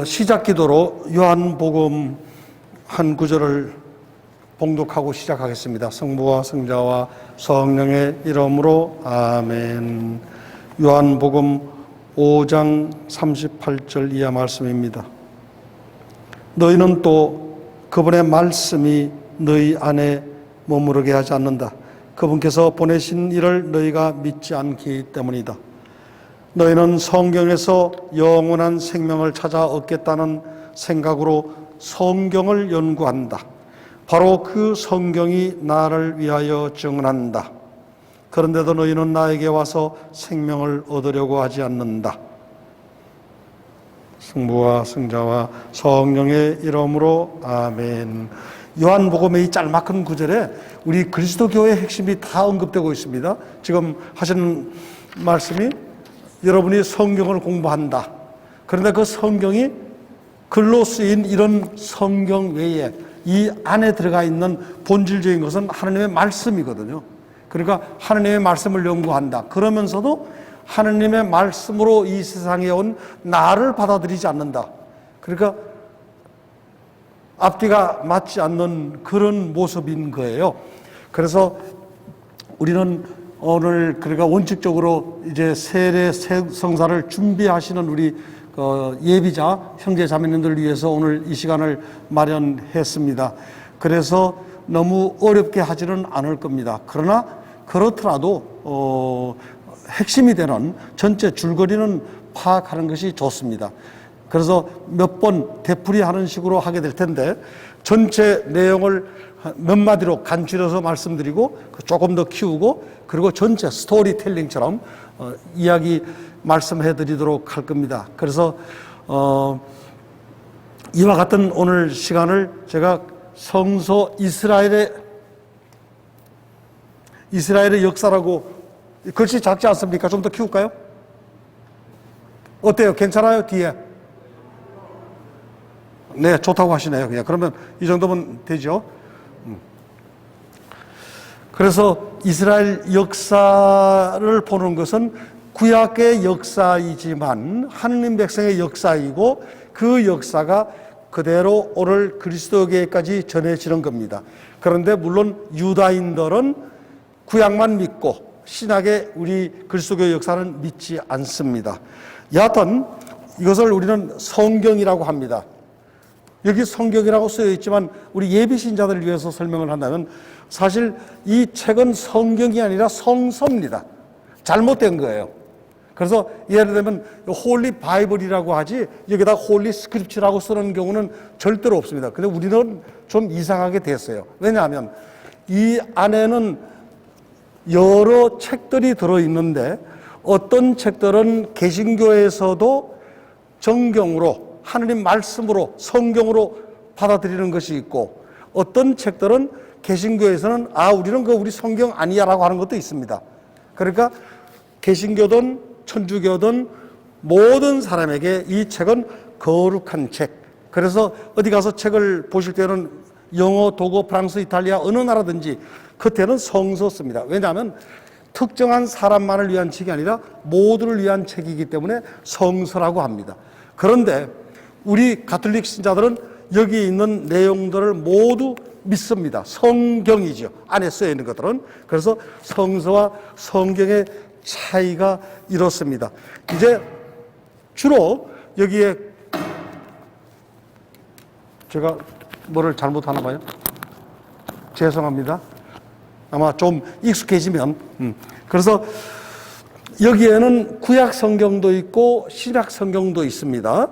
시작 기도로 요한복음 한 구절을 봉독하고 시작하겠습니다. 성부와 성자와 성령의 이름으로 아멘. 요한복음 5장 38절 이하 말씀입니다. 너희는 또 그분의 말씀이 너희 안에 머무르게 하지 않는다. 그분께서 보내신 이를 너희가 믿지 않기 때문이다. 너희는 성경에서 영원한 생명을 찾아 얻겠다는 생각으로 성경을 연구한다. 바로 그 성경이 나를 위하여 증언한다. 그런데도 너희는 나에게 와서 생명을 얻으려고 하지 않는다. 성부와 성자와 성령의 이름으로 아멘. 요한복음의 이 짤막한 구절에 우리 그리스도교의 핵심이 다 언급되고 있습니다. 지금 하시는 말씀이 여러분이 성경을 공부한다. 그런데 그 성경이 글로 쓰인 이런 성경 외에 이 안에 들어가 있는 본질적인 것은 하나님의 말씀이거든요. 그러니까 하나님의 말씀을 연구한다. 그러면서도 하나님의 말씀으로 이 세상에 온 나를 받아들이지 않는다. 그러니까 앞뒤가 맞지 않는 그런 모습인 거예요. 그래서 우리는 오늘 그러니까 원칙적으로 이제 세례 성사를 준비하시는 우리 예비자 형제 자매님들을 위해서 오늘 이 시간을 마련했습니다. 그래서 너무 어렵게 하지는 않을 겁니다. 그러나 그렇더라도 핵심이 되는 전체 줄거리는 파악하는 것이 좋습니다. 그래서 몇 번 되풀이하는 식으로 하게 될 텐데 전체 내용을 몇 마디로 간추려서 말씀드리고 조금 더 키우고 그리고 전체 스토리텔링처럼 이야기 말씀해 드리도록 할 겁니다. 그래서 이와 같은 오늘 시간을 제가 성서 이스라엘의 역사라고, 글씨 작지 않습니까? 좀 더 키울까요? 어때요? 괜찮아요? 뒤에? 네, 좋다고 하시네요. 그냥 그러면 이 정도면 되죠. 그래서 이스라엘 역사를 보는 것은 구약의 역사이지만 하느님 백성의 역사이고 그 역사가 그대로 오늘 그리스도교회까지 전해지는 겁니다. 그런데 물론 유다인들은 구약만 믿고 신약의 우리 그리스도교 역사는 믿지 않습니다. 여하튼 이것을 우리는 성경이라고 합니다. 여기 성경이라고 쓰여 있지만 우리 예비 신자들을 위해서 설명을 한다면 사실 이 책은 성경이 아니라 성서입니다. 잘못된 거예요. 그래서 예를 들면 홀리 바이블이라고 하지 여기다 홀리 스크립처라고 쓰는 경우는 절대로 없습니다. 근데 우리는 좀 이상하게 됐어요. 왜냐하면 이 안에는 여러 책들이 들어있는데 어떤 책들은 개신교에서도 정경으로 하느님 말씀으로 성경으로 받아들이는 것이 있고 어떤 책들은 개신교에서는 우리는 우리 성경 아니야 라고 하는 것도 있습니다. 그러니까 개신교든 천주교든 모든 사람에게 이 책은 거룩한 책. 그래서 어디 가서 책을 보실 때는 영어, 독어, 프랑스, 이탈리아 어느 나라든지 그때는 성서 씁니다. 왜냐하면 특정한 사람만을 위한 책이 아니라 모두를 위한 책이기 때문에 성서라고 합니다. 그런데 우리 가톨릭 신자들은 여기 있는 내용들을 모두 믿습니다. 성경이죠. 안에 쓰여 있는 것들은. 그래서 성서와 성경의 차이가 이렇습니다. 이제 주로 여기에 제가 뭐를 잘못하나 봐요. 죄송합니다. 아마 좀 익숙해지면. 그래서 여기에는 구약 성경도 있고 신약 성경도 있습니다.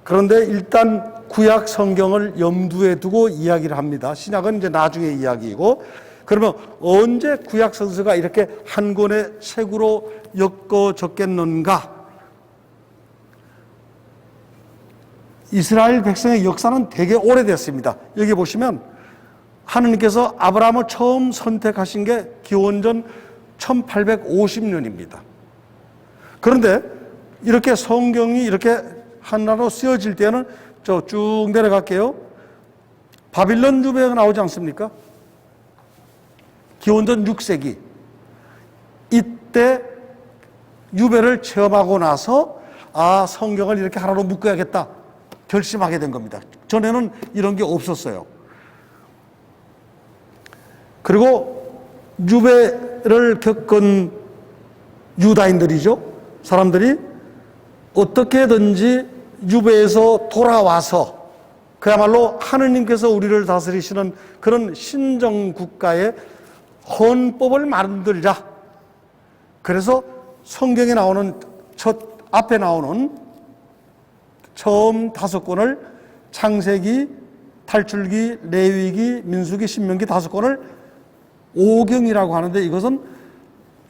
그런데 일단 구약 성경을 염두에 두고 이야기를 합니다. 신약은 이제 나중에 이야기이고, 그러면 언제 구약 성서가 이렇게 한 권의 책으로 엮어졌겠는가? 이스라엘 백성의 역사는 되게 오래됐습니다. 여기 보시면 하느님께서 아브라함을 처음 선택하신 게 기원전 1850년입니다. 그런데 이렇게 성경이 이렇게 하나로 쓰여질 때는 쭉 내려갈게요. 바빌론 유배가 나오지 않습니까? 기원전 6세기. 이때 유배를 체험하고 나서 성경을 이렇게 하나로 묶어야겠다 결심하게 된 겁니다. 전에는 이런 게 없었어요. 그리고 유배를 겪은 유다인들이죠. 사람들이 어떻게든지 유배에서 돌아와서 그야말로 하느님께서 우리를 다스리시는 그런 신정국가의 헌법을 만들자. 그래서 성경에 나오는 앞에 나오는 처음 5권을 창세기, 탈출기, 레위기, 민수기, 신명기 5권을 오경이라고 하는데, 이것은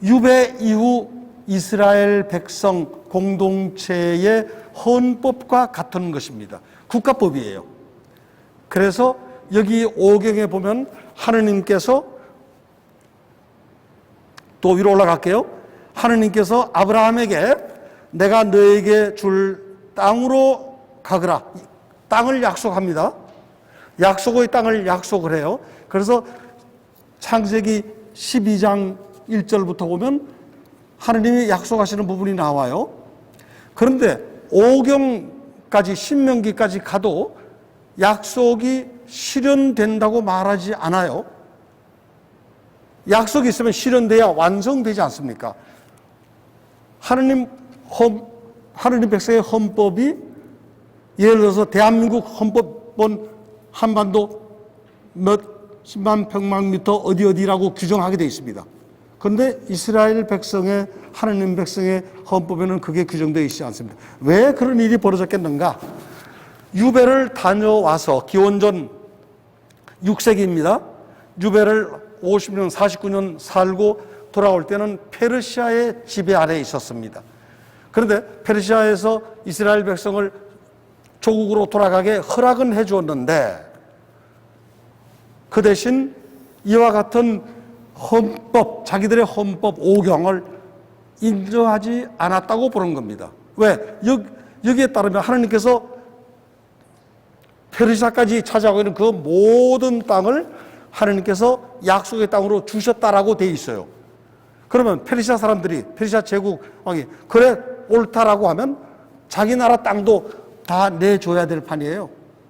유배 이후 이스라엘 백성 공동체의 헌법과 같은 것입니다. 국가법이에요. 그래서 여기 오경에 보면 하느님께서, 또 위로 올라갈게요. 하느님께서 아브라함에게 내가 너에게 줄 땅으로 가거라. 땅을 약속합니다. 약속의 땅을 약속을 해요. 그래서 창세기 12장 1절부터 보면 하느님이 약속하시는 부분이 나와요. 그런데 오경까지, 신명기까지 가도 약속이 실현된다고 말하지 않아요. 약속이 있으면 실현돼야 완성되지 않습니까? 하느님 백성의 헌법이, 예를 들어서 대한민국 헌법은 한반도 몇십만 평방미터 어디라고 규정하게 되어 있습니다. 그런데 이스라엘 백성의, 하느님 백성의 헌법에는 그게 규정되어 있지 않습니다. 왜 그런 일이 벌어졌겠는가? 유배를 다녀와서, 기원전 6세기입니다. 유배를 50년, 49년 살고 돌아올 때는 페르시아의 지배 아래에 있었습니다. 그런데 페르시아에서 이스라엘 백성을 조국으로 돌아가게 허락은 해 주었는데, 그 대신 이와 같은 헌법, 자기들의 헌법 오경을 인정하지 않았다고 보는 겁니다. 왜? 여기에 따르면 하나님께서 페르시아까지 차지하고 있는 그 모든 땅을 하나님께서 약속의 땅으로 주셨다라고 돼 있어요. 그러면 페르시아 사람들이, 페르시아 제국 왕이 그래 옳다라고 하면 자기 나라 땅도 다 내줘야 될 판이에요.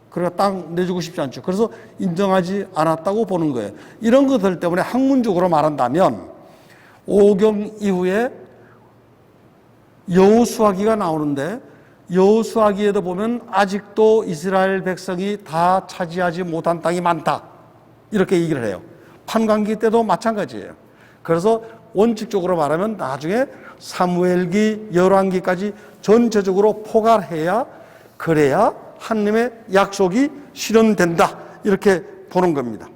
그러니까 땅 내주고 싶지 않죠. 그래서 인정하지 않았다고 보는 거예요. 이런 것들 때문에 학문적으로 말한다면 오경 이후에 여호수아기가 나오는데, 여호수아기에도 보면 아직도 이스라엘 백성이 다 차지하지 못한 땅이 많다, 이렇게 얘기를 해요. 판관기 때도 마찬가지예요. 그래서 원칙적으로 말하면 나중에 사무엘기, 열왕기까지 전체적으로 포괄해야, 그래야 하나님의 약속이 실현된다, 이렇게 보는 겁니다.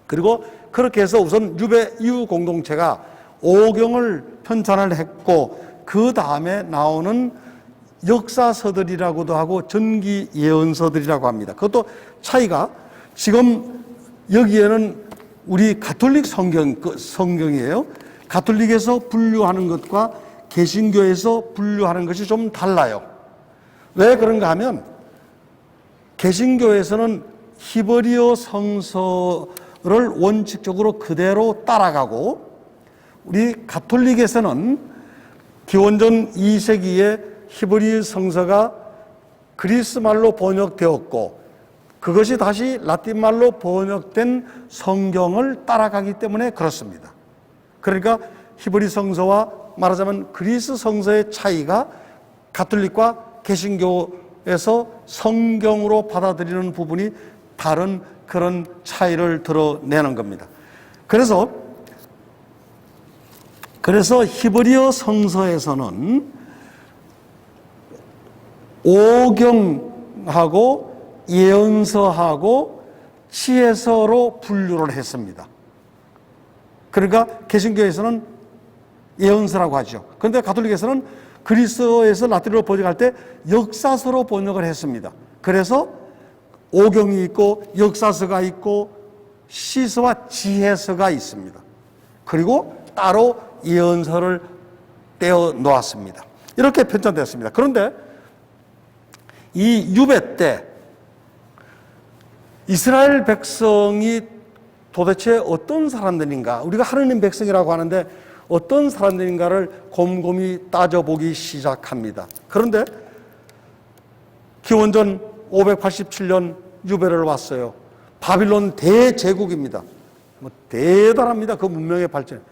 그리고 그렇게 해서 우선 유배 이후 공동체가 오경을 편찬을 했고, 그 다음에 나오는 역사서들이라고도 하고 전기 예언서들이라고 합니다. 그것도 차이가, 지금 여기에는 우리 가톨릭 성경이에요. 가톨릭에서 분류하는 것과 개신교에서 분류하는 것이 좀 달라요. 왜 그런가 하면, 개신교에서는 히브리어 성서를 원칙적으로 그대로 따라가고, 우리 가톨릭에서는 기원전 2세기에 히브리 성서가 그리스말로 번역되었고, 그것이 다시 라틴말로 번역된 성경을 따라가기 때문에 그렇습니다. 그러니까 히브리 성서와 말하자면 그리스 성서의 차이가 가톨릭과 개신교에서 성경으로 받아들이는 부분이 다른 그런 차이를 드러내는 겁니다. 그래서 히브리어 성서에서는 오경하고 예언서하고 치해서로 분류를 했습니다. 그러니까 개신교에서는 예언서라고 하죠. 그런데 가톨릭에서는 그리스어에서 라틴어로 번역할 때 역사서로 번역을 했습니다. 그래서 오경이 있고 역사서가 있고 시서와 지혜서가 있습니다. 그리고 따로 예언서를 떼어 놓았습니다. 이렇게 편찬되었습니다. 그런데 이 유배 때 이스라엘 백성이 도대체 어떤 사람들인가? 우리가 하느님 백성이라고 하는데 어떤 사람들인가를 곰곰이 따져보기 시작합니다. 그런데 기원전 587년 유배를 왔어요. 바빌론 대제국입니다. 대단합니다. 그 문명의 발전.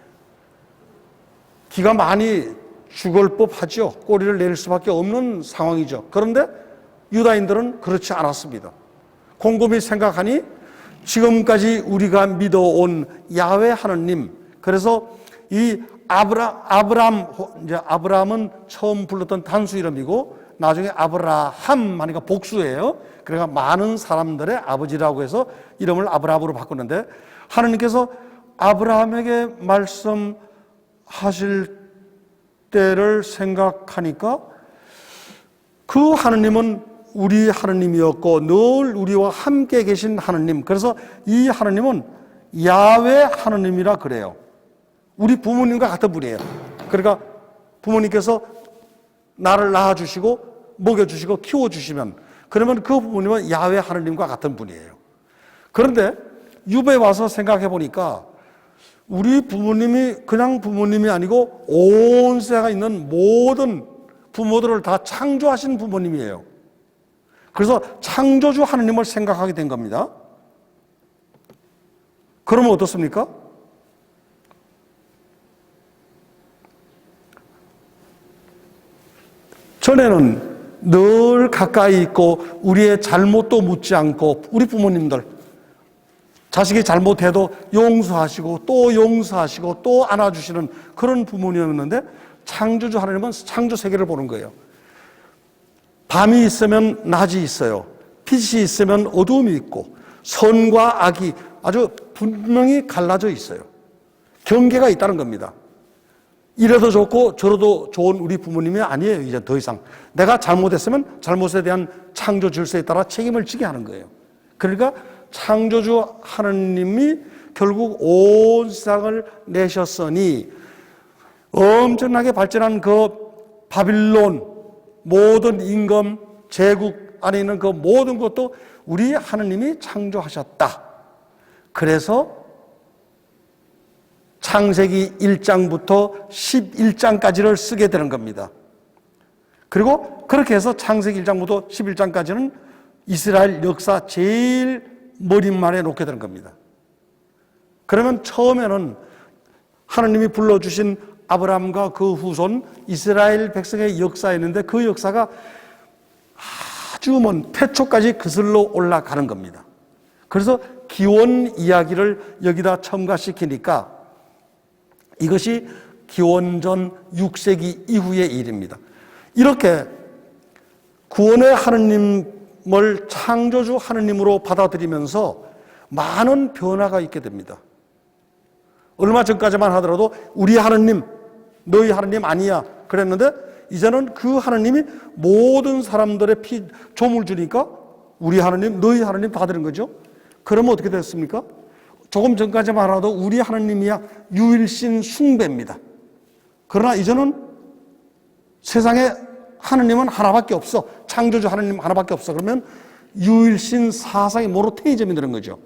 기가 많이 죽을 법하죠. 꼬리를 내릴 수밖에 없는 상황이죠. 그런데 유다인들은 그렇지 않았습니다. 곰곰이 생각하니 지금까지 우리가 믿어온 야훼 하나님, 그래서 이 아브라함은 처음 불렀던 단수 이름이고 나중에 아브라함 하니까 복수예요. 그러니까 많은 사람들의 아버지라고 해서 이름을 아브라함으로 바꾸는데, 하나님께서 아브라함에게 말씀하실 때를 생각하니까 그 하나님은 우리 하나님이었고 늘 우리와 함께 계신 하나님, 그래서 이 하나님은 야훼 하나님이라 그래요. 우리 부모님과 같은 분이에요. 그러니까 부모님께서 나를 낳아주시고 먹여주시고 키워주시면, 그러면 그 부모님은 야훼 하나님과 같은 분이에요. 그런데 유배 와서 생각해 보니까 우리 부모님이 그냥 부모님이 아니고 온 세상에 있는 모든 부모들을 다 창조하신 부모님이에요. 그래서 창조주 하나님을 생각하게 된 겁니다. 그러면 어떻습니까? 전에는 늘 가까이 있고 우리의 잘못도 묻지 않고, 우리 부모님들 자식이 잘못해도 용서하시고 또 용서하시고 또 안아주시는 그런 부모님이었는데, 창조주 하나님은 창조 세계를 보는 거예요. 밤이 있으면 낮이 있어요. 빛이 있으면 어두움이 있고 선과 악이 아주 분명히 갈라져 있어요. 경계가 있다는 겁니다. 이래도 좋고 저래도 좋은 우리 부모님이 아니에요. 이제 더 이상 내가 잘못했으면 잘못에 대한 창조 질서에 따라 책임을 지게 하는 거예요. 그러니까 창조주 하나님이 결국 온 세상을 내셨으니 엄청나게 발전한 그 바빌론 모든 임금 제국 안에 있는 그 모든 것도 우리 하나님이 창조하셨다. 그래서 창세기 1장부터 11장까지를 쓰게 되는 겁니다. 그리고 그렇게 해서 창세기 1장부터 11장까지는 이스라엘 역사 제일 머릿말에 놓게 되는 겁니다. 그러면 처음에는 하나님이 불러주신 아브라함과 그 후손 이스라엘 백성의 역사였는데, 그 역사가 아주 먼 태초까지 거슬러 올라가는 겁니다. 그래서 기원 이야기를 여기다 첨가시키니까 이것이 기원전 6세기 이후의 일입니다. 이렇게 구원의 하느님을 창조주 하느님으로 받아들이면서 많은 변화가 있게 됩니다. 얼마 전까지만 하더라도 우리 하느님, 너희 하느님 아니야 그랬는데, 이제는 그 하느님이 모든 사람들의 조물 주니까 우리 하느님, 너희 하느님 다 되는 거죠. 그러면 어떻게 됐습니까? 조금 전까지만 하더라도 우리 하느님이야 유일신 숭배입니다. 그러나 이제는 세상에 하느님은 하나밖에 없어. 창조주 하느님 하나밖에 없어. 그러면 유일신 사상의 모노테이즘이 되는 거죠.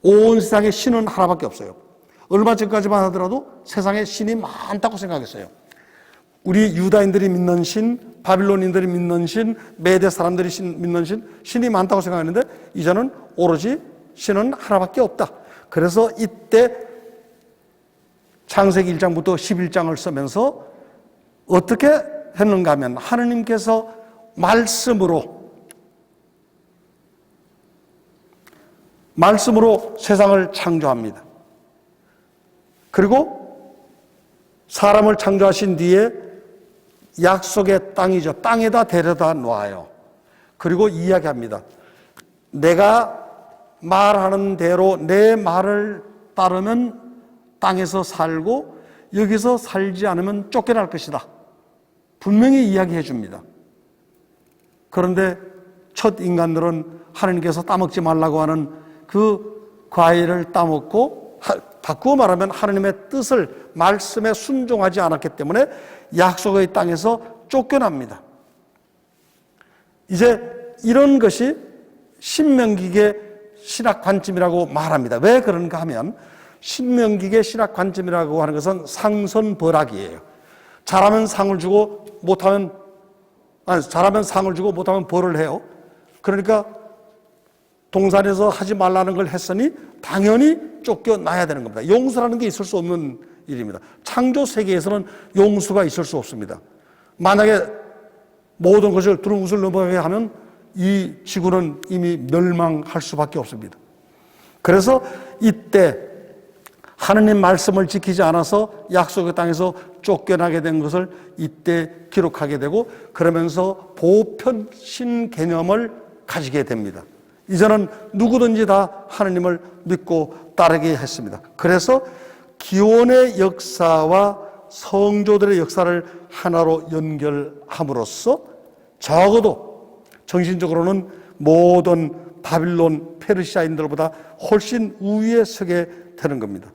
온 세상에 신은 하나밖에 없어요. 얼마 전까지만 하더라도 세상에 신이 많다고 생각했어요. 우리 유다인들이 믿는 신, 바빌론인들이 믿는 신, 메대 사람들이 믿는 신이 많다고 생각했는데, 이제는 오로지 신은 하나밖에 없다. 그래서 이때 창세기 1장부터 11장을 쓰면서 어떻게 했는가 하면, 하느님께서 말씀으로 세상을 창조합니다. 그리고 사람을 창조하신 뒤에 약속의 땅이죠. 땅에다 데려다 놓아요. 그리고 이야기합니다. 내가 말하는 대로 내 말을 따르면 땅에서 살고 여기서 살지 않으면 쫓겨날 것이다. 분명히 이야기해 줍니다. 그런데 첫 인간들은 하나님께서 따먹지 말라고 하는 그 과일을 따먹고, 바꾸어 말하면 하나님의 뜻을, 말씀에 순종하지 않았기 때문에 약속의 땅에서 쫓겨납니다. 이제 이런 것이 신명기의 신학 관점이라고 말합니다. 왜 그런가 하면, 신명기계 신학 관점이라고 하는 것은 상선벌악이에요. 잘하면 상을 주고 못하면 잘하면 상을 주고 못하면 벌을 해요. 그러니까 동산에서 하지 말라는 걸 했으니 당연히 쫓겨나야 되는 겁니다. 용서라는 게 있을 수 없는 일입니다. 창조 세계에서는 용서가 있을 수 없습니다. 만약에 모든 것을 두루뭉술 넘어가게 하면 이 지구는 이미 멸망할 수밖에 없습니다. 그래서 이때 하느님 말씀을 지키지 않아서 약속의 땅에서 쫓겨나게 된 것을 이때 기록하게 되고, 그러면서 보편신 개념을 가지게 됩니다. 이제는 누구든지 다 하느님을 믿고 따르게 했습니다. 그래서 기원의 역사와 성조들의 역사를 하나로 연결함으로써 적어도 정신적으로는 모든 바빌론 페르시아인들보다 훨씬 우위에 서게 되는 겁니다.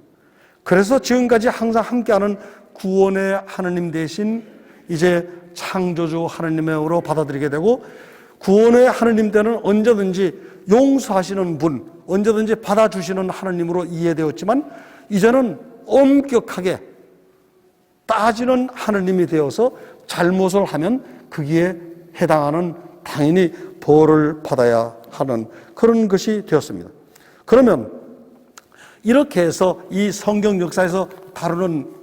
그래서 지금까지 항상 함께하는 구원의 하느님 대신 이제 창조주 하느님으로 받아들이게 되고, 구원의 하느님 때는 언제든지 용서하시는 분, 언제든지 받아주시는 하느님으로 이해되었지만, 이제는 엄격하게 따지는 하느님이 되어서 잘못을 하면 거기에 해당하는 당연히 벌을 받아야 하는 그런 것이 되었습니다. 그러면 이렇게 해서 이 성경 역사에서 다루는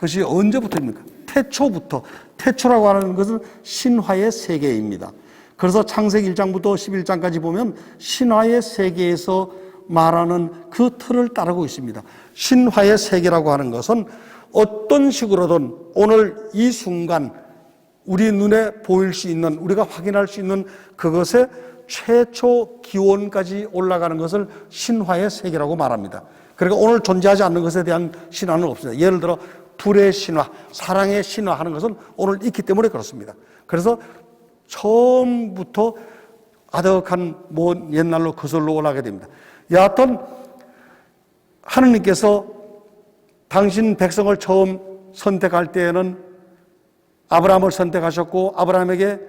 것이 언제부터입니까? 태초부터. 태초라고 하는 것은 신화의 세계입니다. 그래서 창세기 1장부터 11장까지 보면 신화의 세계에서 말하는 그 틀을 따르고 있습니다. 신화의 세계라고 하는 것은 어떤 식으로든 오늘 이 순간 우리 눈에 보일 수 있는, 우리가 확인할 수 있는 그것의 최초 기원까지 올라가는 것을 신화의 세계라고 말합니다. 그러니까 오늘 존재하지 않는 것에 대한 신화는 없습니다. 예를 들어 불의 신화, 사랑의 신화 하는 것은 오늘 있기 때문에 그렇습니다. 그래서 처음부터 아득한 먼 옛날로 거슬러 올라가게 됩니다. 여하튼 하느님께서 당신 백성을 처음 선택할 때에는 아브라함을 선택하셨고 아브라함에게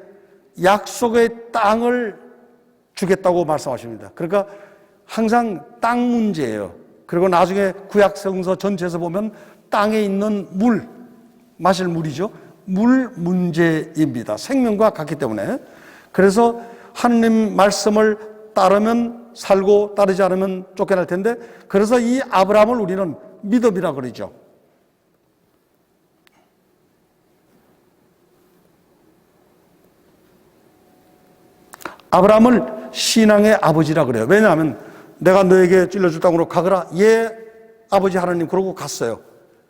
약속의 땅을 주겠다고 말씀하십니다. 그러니까 항상 땅 문제예요. 그리고 나중에 구약 성서 전체에서 보면 땅에 있는 물, 마실 물이죠. 물 문제입니다. 생명과 같기 때문에. 그래서 하느님 말씀을 따르면 살고 따르지 않으면 쫓겨날 텐데, 그래서 이 아브라함을 우리는 믿음이라고 그러죠. 아브라함을 신앙의 아버지라 그래요. 왜냐하면 내가 너에게 찔러줄 땅으로 가거라. 예, 아버지 하나님, 그러고 갔어요.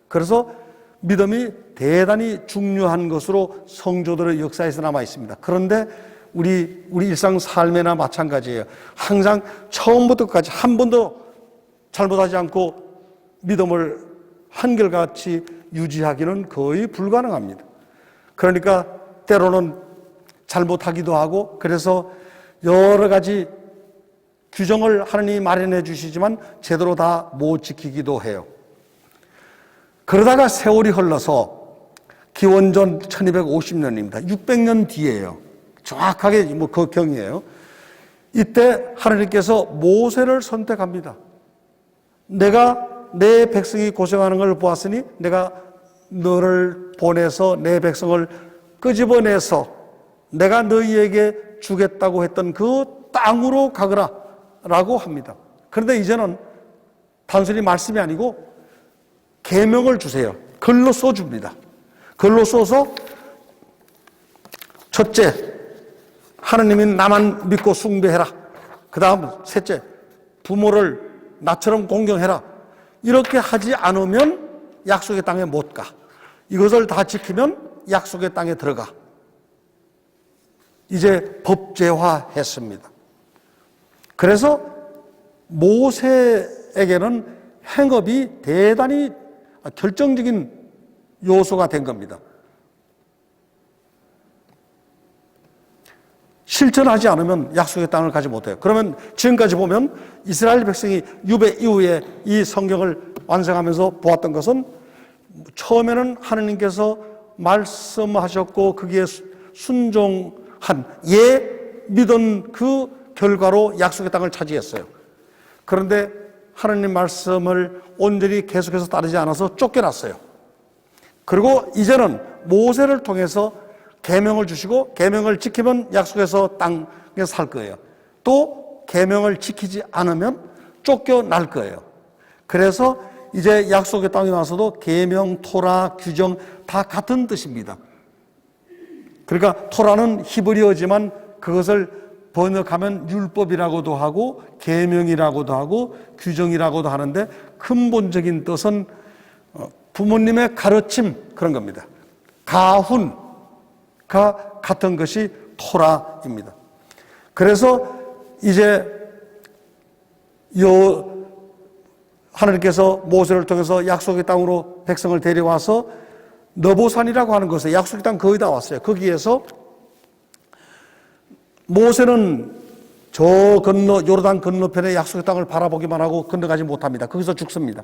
그래서 믿음이 대단히 중요한 것으로 성조들의 역사에서 남아 있습니다. 그런데 우리 일상 삶에나 마찬가지예요. 항상 처음부터 끝까지 한 번도 잘못하지 않고 믿음을 한결같이 유지하기는 거의 불가능합니다. 그러니까 때로는 잘못하기도 하고, 그래서 여러 가지 규정을 하나님이 마련해 주시지만 제대로 다 못 지키기도 해요. 그러다가 세월이 흘러서 기원전 1250년입니다. 600년 뒤에요. 정확하게 그 경이에요. 이때 하나님께서 모세를 선택합니다. 내가 내 백성이 고생하는 걸 보았으니 내가 너를 보내서 내 백성을 끄집어내서 내가 너희에게 주겠다고 했던 그 땅으로 가거라 라고 합니다. 그런데 이제는 단순히 말씀이 아니고 계명을 주세요. 글로 써줍니다. 글로 써서 첫째, 하느님이 나만 믿고 숭배해라. 그 다음 셋째, 부모를 나처럼 공경해라. 이렇게 하지 않으면 약속의 땅에 못 가. 이것을 다 지키면 약속의 땅에 들어가. 이제 법제화했습니다. 그래서 모세에게는 행업이 대단히 결정적인 요소가 된 겁니다. 실천하지 않으면 약속의 땅을 가지 못해요. 그러면 지금까지 보면 이스라엘 백성이 유배 이후에 이 성경을 완성하면서 보았던 것은 처음에는 하느님께서 말씀하셨고 거기에 순종한 믿은 그 결과로 약속의 땅을 차지했어요. 그런데 하나님 말씀을 온전히 계속해서 따르지 않아서 쫓겨났어요. 그리고 이제는 모세를 통해서 계명을 주시고 계명을 지키면 약속에서 땅에 살 거예요. 또 계명을 지키지 않으면 쫓겨날 거예요. 그래서 이제 약속의 땅에 와서도 계명, 토라, 규정 다 같은 뜻입니다. 그러니까 토라는 히브리어지만 그것을 번역하면 율법이라고도 하고 계명이라고도 하고 규정이라고도 하는데 근본적인 뜻은 부모님의 가르침 그런 겁니다. 가훈과 같은 것이 토라입니다. 그래서 이제 하나님께서 모세를 통해서 약속의 땅으로 백성을 데려와서 너보산이라고 하는 곳에 약속의 땅 거의 다 왔어요. 거기에서 모세는 저 요르단 건너편의 약속의 땅을 바라보기만 하고 건너가지 못합니다. 거기서 죽습니다.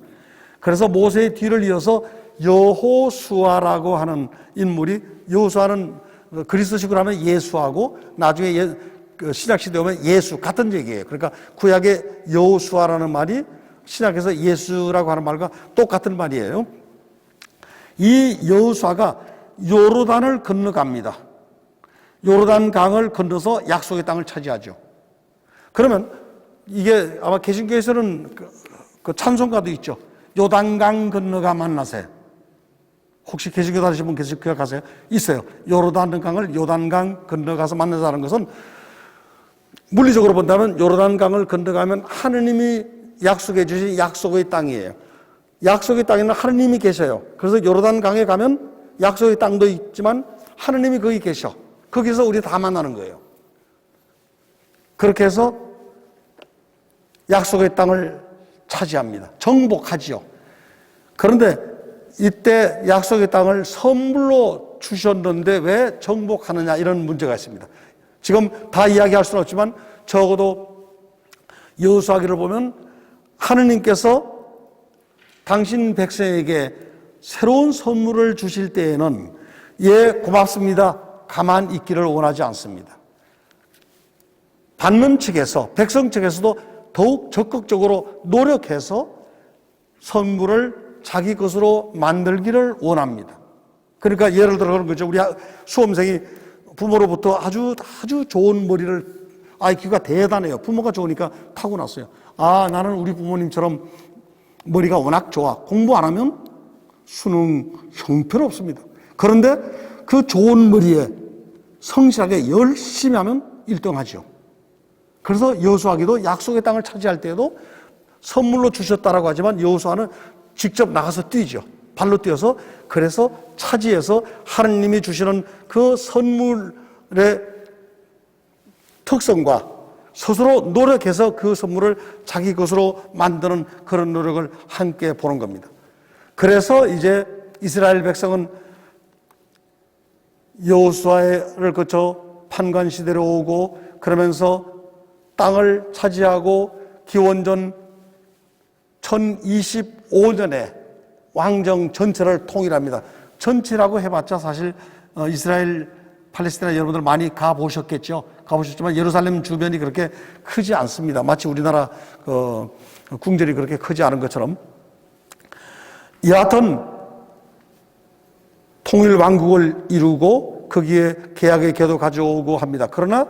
그래서 모세의 뒤를 이어서 여호수아라고 하는 인물이, 여호수아는 그리스도식으로 하면 예수하고 나중에 신약시대에 오면 예수 같은 얘기예요. 그러니까 구약의 여호수아라는 말이 신약에서 예수라고 하는 말과 똑같은 말이에요. 이 여호수아가 요르단을 건너갑니다. 요르단 강을 건너서 약속의 땅을 차지하죠. 그러면 이게 아마 개신교에서는 그 찬송가도 있죠. 요단강 건너가 만나세. 혹시 개신교 다니시는 분 계시 기억하세요? 있어요. 요르단강을 요단강 건너가서 만나자는 것은 물리적으로 본다면 요르단강을 건너가면 하느님이 약속해 주신 약속의 땅이에요. 약속의 땅에는 하느님이 계셔요. 그래서 요르단강에 가면 약속의 땅도 있지만 하느님이 거기 계셔. 거기서 우리 다 만나는 거예요. 그렇게 해서 약속의 땅을 차지합니다. 정복하지요. 그런데 이때 약속의 땅을 선물로 주셨는데 왜 정복하느냐 이런 문제가 있습니다. 지금 다 이야기할 수는 없지만 적어도 여호수아기를 보면 하느님께서 당신 백성에게 새로운 선물을 주실 때에는 예 고맙습니다 가만 있기를 원하지 않습니다. 받는 측에서 백성 측에서도 더욱 적극적으로 노력해서 선물을 자기 것으로 만들기를 원합니다. 그러니까 예를 들어 그런 거죠. 우리 수험생이 부모로부터 아주 좋은 머리를, IQ가 대단해요. 부모가 좋으니까 타고났어요. 아, 나는 우리 부모님처럼 머리가 워낙 좋아. 공부 안 하면 수능 형편없습니다. 그런데 그 좋은 머리에 성실하게 열심히 하면 1등하죠. 그래서 여호수아기도 약속의 땅을 차지할 때에도 선물로 주셨다라고 하지만 여호수아는 직접 나가서 뛰죠. 발로 뛰어서 그래서 차지해서 하느님이 주시는 그 선물의 특성과 스스로 노력해서 그 선물을 자기 것으로 만드는 그런 노력을 함께 보는 겁니다. 그래서 이제 이스라엘 백성은 여호수아를 거쳐 판관 시대로 오고 그러면서 땅을 차지하고 기원전 1025년에 왕정 전체를 통일합니다. 전체라고 해봤자 사실 이스라엘 팔레스티나 여러분들 많이 가보셨겠죠. 가보셨지만 예루살렘 주변이 그렇게 크지 않습니다. 마치 우리나라 궁전이 그렇게 크지 않은 것처럼. 여하튼 통일 왕국을 이루고 거기에 계약의 궤도 가져오고 합니다. 그러나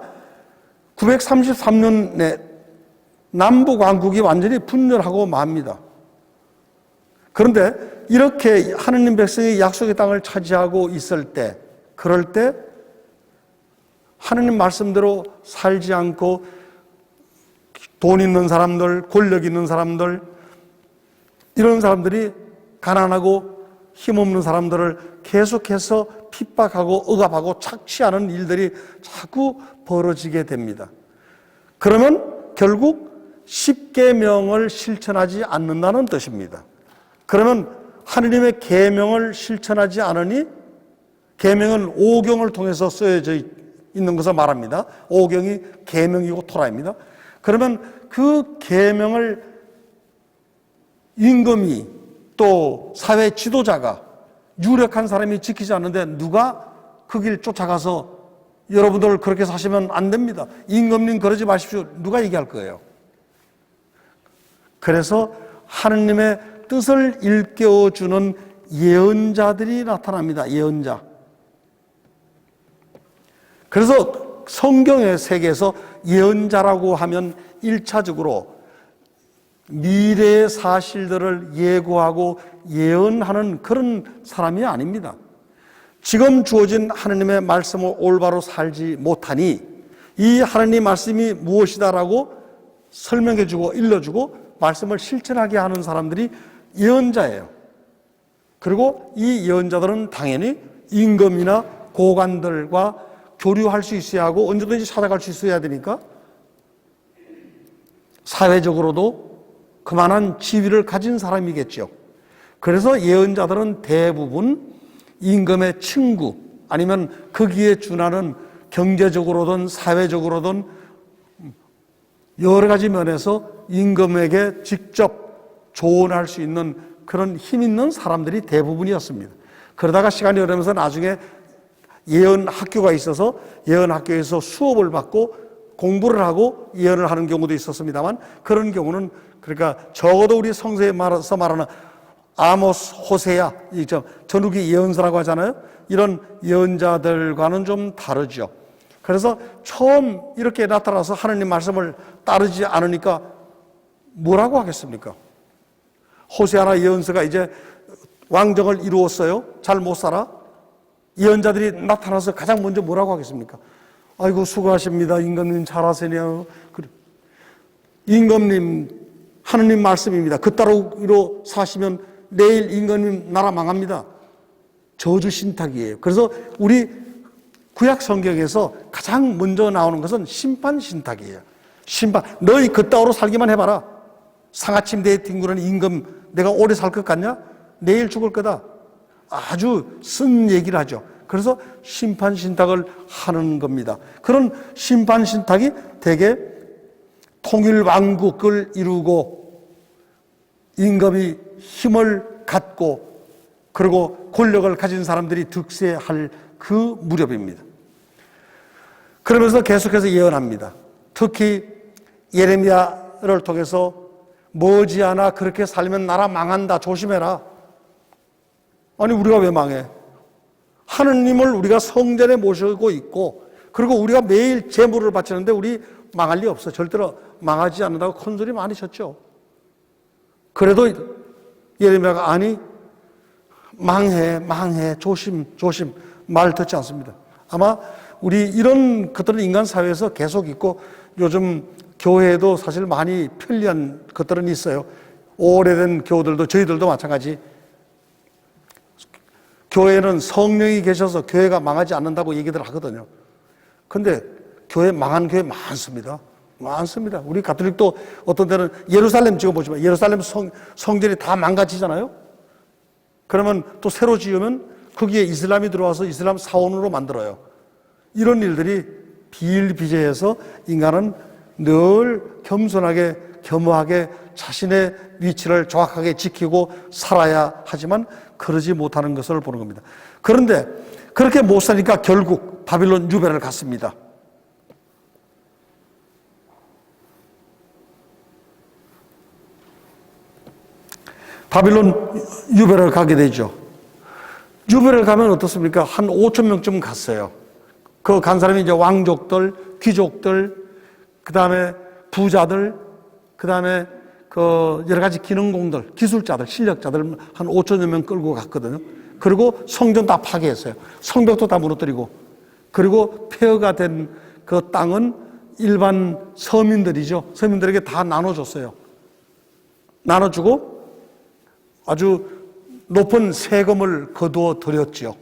933년에 남북 왕국이 완전히 분열하고 맙니다. 그런데 이렇게 하느님 백성이 약속의 땅을 차지하고 있을 때, 그럴 때 하느님 말씀대로 살지 않고 돈 있는 사람들, 권력 있는 사람들, 이런 사람들이 가난하고 힘없는 사람들을 계속해서 핍박하고 억압하고 착취하는 일들이 자꾸 벌어지게 됩니다. 그러면 결국 십계명을 실천하지 않는다는 뜻입니다. 그러면 하느님의 계명을 실천하지 않으니, 계명은 오경을 통해서 쓰여져 있는 것을 말합니다. 오경이 계명이고 토라입니다. 그러면 그 계명을 임금이 또 사회 지도자가 유력한 사람이 지키지 않는데 누가 그 길 쫓아가서 여러분들 그렇게 사시면 안 됩니다. 임금님 그러지 마십시오. 누가 얘기할 거예요? 그래서 하느님의 뜻을 일깨워주는 예언자들이 나타납니다. 예언자. 그래서 성경의 세계에서 예언자라고 하면 1차적으로 미래의 사실들을 예고하고 예언하는 그런 사람이 아닙니다. 지금 주어진 하느님의 말씀을 올바로 살지 못하니 이 하느님 말씀이 무엇이다라고 설명해주고 일러주고 말씀을 실천하게 하는 사람들이 예언자예요. 그리고 이 예언자들은 당연히 임금이나 고관들과 교류할 수 있어야 하고 언제든지 찾아갈 수 있어야 되니까 사회적으로도 그만한 지위를 가진 사람이겠죠. 그래서 예언자들은 대부분 임금의 친구 아니면 거기에 준하는 경제적으로든 사회적으로든 여러 가지 면에서 임금에게 직접 조언할 수 있는 그런 힘 있는 사람들이 대부분이었습니다. 그러다가 시간이 흐르면서 나중에 예언 학교가 있어서 예언 학교에서 수업을 받고 공부를 하고 예언을 하는 경우도 있었습니다만 그런 경우는 그러니까 적어도 우리 성서에 말하는 아모스, 호세야, 전후기 예언서라고 하잖아요. 이런 예언자들과는 좀 다르죠. 그래서 처음 이렇게 나타나서 하느님 말씀을 따르지 않으니까 뭐라고 하겠습니까? 호세아나 예언서가 이제 왕정을 이루었어요. 잘 못 살아. 예언자들이 나타나서 가장 먼저 뭐라고 하겠습니까? 아이고 수고하십니다. 임금님 잘하세요. 그래. 임금님 하느님 말씀입니다. 그 따로 사시면 내일 임금님 나라 망합니다. 저주 신탁이에요. 그래서 우리 구약 성경에서 가장 먼저 나오는 것은 심판 신탁이에요. 심판. 너희 그따위로 살기만 해봐라. 상아침대에 뒹구는 임금 내가 오래 살 것 같냐? 내일 죽을 거다. 아주 쓴 얘기를 하죠. 그래서 심판 신탁을 하는 겁니다. 그런 심판 신탁이 대개 통일 왕국을 이루고 임금이 힘을 갖고 그리고 권력을 가진 사람들이 득세할 그 무렵입니다. 그러면서 계속해서 예언합니다. 특히 예레미야를 통해서 머지않아 그렇게 살면 나라 망한다. 조심해라. 아니 우리가 왜 망해? 하느님을 우리가 성전에 모시고 있고 그리고 우리가 매일 제물을 바치는데 우리 망할 리 없어. 절대로 망하지 않는다고 큰 소리 많이 쳤죠. 그래도 예레미야가 아니 망해 조심 말 듣지 않습니다. 아마 우리 이런 것들은 인간 사회에서 계속 있고 요즘 교회에도 사실 많이 편리한 것들은 있어요. 오래된 교우들도 저희들도 마찬가지. 교회는 성령이 계셔서 교회가 망하지 않는다고 얘기들 하거든요. 근데 망한 교회 많습니다. 우리 가톨릭도 어떤 때는 예루살렘 찍어보시면 예루살렘 성전이 다 망가지잖아요. 그러면 또 새로 지으면 거기에 이슬람이 들어와서 이슬람 사원으로 만들어요. 이런 일들이 비일비재해서 인간은 늘 겸손하게 겸허하게 자신의 위치를 정확하게 지키고 살아야 하지만 그러지 못하는 것을 보는 겁니다. 그런데 그렇게 못 사니까 결국 바빌론 유배를 갔습니다. 바빌론 유배를 가게 되죠. 유배를 가면 어떻습니까? 한 5천 명쯤 갔어요. 그 간 사람이 이제 왕족들, 귀족들, 그 다음에 부자들, 그 다음에 그 여러 가지 기능공들, 기술자들, 실력자들 한 5천여 명 끌고 갔거든요. 그리고 성전 다 파괴했어요. 성벽도 다 무너뜨리고. 그리고 폐허가 된 그 땅은 일반 서민들이죠. 서민들에게 다 나눠줬어요. 나눠주고 아주 높은 세금을 거두어 드렸죠.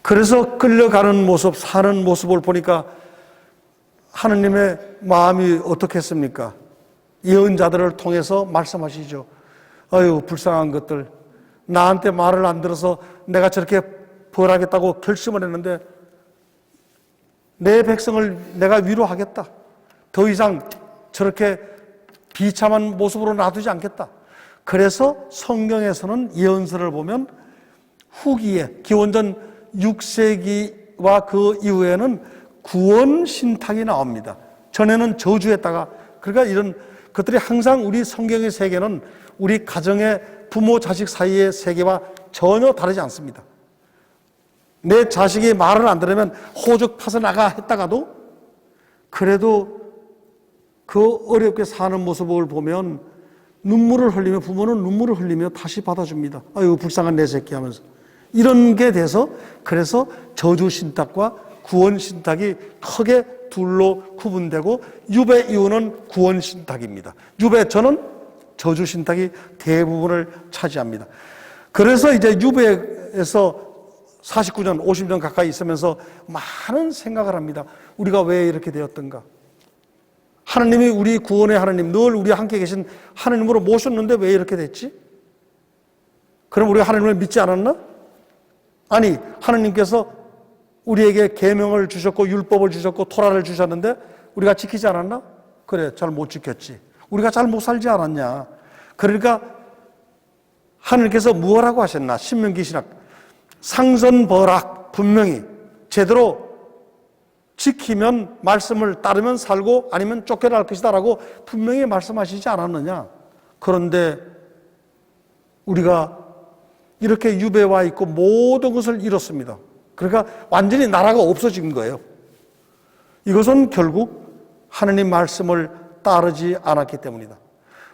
그래서 끌려가는 모습, 사는 모습을 보니까 하느님의 마음이 어떻겠습니까? 예언자들을 통해서 말씀하시죠. 아유, 불쌍한 것들. 나한테 말을 안 들어서 내가 저렇게 벌하겠다고 결심을 했는데 내 백성을 내가 위로하겠다. 더 이상 저렇게 비참한 모습으로 놔두지 않겠다. 그래서 성경에서는 예언서를 보면 후기에 기원전 6세기와 그 이후에는 구원 신탁이 나옵니다. 전에는 저주했다가 그러니까 이런 것들이 항상 우리 성경의 세계는 우리 가정의 부모 자식 사이의 세계와 전혀 다르지 않습니다. 내 자식이 말을 안 들으면 호적 파서나가 했다가도 그래도 그 어렵게 사는 모습을 보면 눈물을 흘리며 부모는 눈물을 흘리며 다시 받아줍니다. 아이고 불쌍한 내 새끼 하면서. 이런 게 돼서 그래서 저주신탁과 구원신탁이 크게 둘로 구분되고 유배 이후는 구원신탁입니다. 유배처는 저주신탁이 대부분을 차지합니다. 그래서 이제 유배에서 49년, 50년 가까이 있으면서 많은 생각을 합니다. 우리가 왜 이렇게 되었던가? 하나님이 우리 구원의 하나님, 늘 우리 함께 계신 하나님으로 모셨는데 왜 이렇게 됐지? 그럼 우리가 하나님을 믿지 않았나? 아니, 하나님께서 우리에게 계명을 주셨고 율법을 주셨고 토라를 주셨는데 우리가 지키지 않았나? 그래, 잘 못 지켰지. 우리가 잘 못 살지 않았냐? 그러니까 하나님께서 무엇라고 하셨나? 신명기 신학 상선벌악 분명히 제대로 지키면 말씀을 따르면 살고 아니면 쫓겨날 것이다라고 분명히 말씀하시지 않았느냐? 그런데 우리가 이렇게 유배와 있고 모든 것을 잃었습니다. 그러니까 완전히 나라가 없어진 거예요. 이것은 결국 하나님 말씀을 따르지 않았기 때문이다.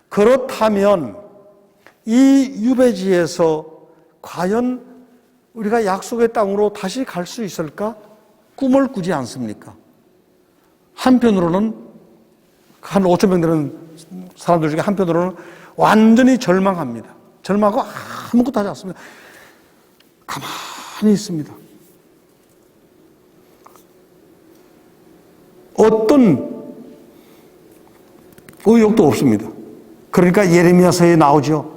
그렇다면 이 유배지에서 과연 우리가 약속의 땅으로 다시 갈 수 있을까? 꿈을 꾸지 않습니까? 한편으로는 한 5천 명 되는 사람들 중에 한편으로는 완전히 절망합니다. 절망하고 아무것도 하지 않습니다. 가만히 있습니다. 어떤 의욕도 없습니다. 그러니까 예레미야서에 나오죠.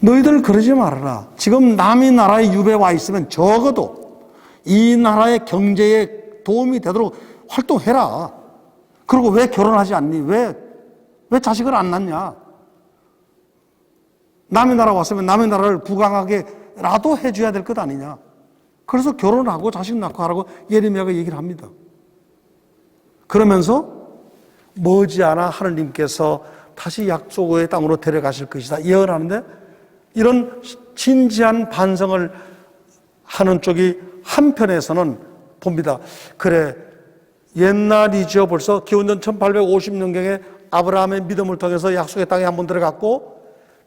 너희들 그러지 말아라. 지금 남의 나라에 유배 와 있으면 적어도 이 나라의 경제에 도움이 되도록 활동해라. 그리고 왜 결혼하지 않니? 왜 자식을 안 낳냐? 남의 나라 왔으면 남의 나라를 부강하게라도 해줘야 될 것 아니냐? 그래서 결혼하고 자식 낳고 하라고 예레미야가 얘기를 합니다. 그러면서 머지않아 하나님께서 다시 약속의 땅으로 데려가실 것이다 예언하는데 이런 진지한 반성을 하는 쪽이 한편에서는 봅니다. 그래, 옛날이죠. 벌써 기원전 1850년경에 아브라함의 믿음을 통해서 약속의 땅에 한번 들어갔고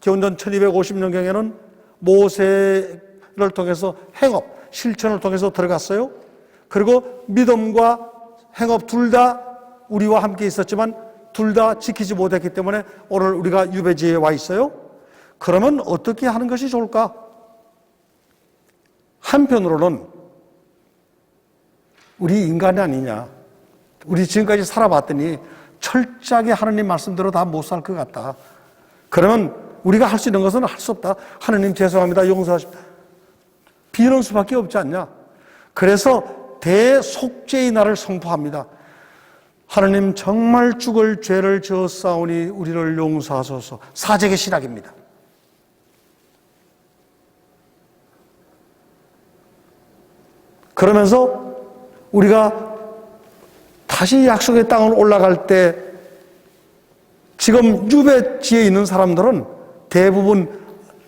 기원전 1250년경에는 모세를 통해서 행업, 실천을 통해서 들어갔어요. 그리고 믿음과 행업 둘 다 우리와 함께 있었지만 둘 다 지키지 못했기 때문에 오늘 우리가 유배지에 와 있어요. 그러면 어떻게 하는 것이 좋을까? 한편으로는 우리 인간이 아니냐. 우리 지금까지 살아봤더니 철저하게 하나님 말씀대로 다 못 살 것 같다. 그러면 우리가 할 수 있는 것은 할 수 없다. 하나님 죄송합니다. 용서하십시오. 비는 수밖에 없지 않냐. 그래서 대속죄의 날을 선포합니다. 하나님 정말 죽을 죄를 지었사오니 우리를 용서하소서. 사제의 신학입니다. 그러면서 우리가 다시 약속의 땅을 올라갈 때 지금 유배지에 있는 사람들은 대부분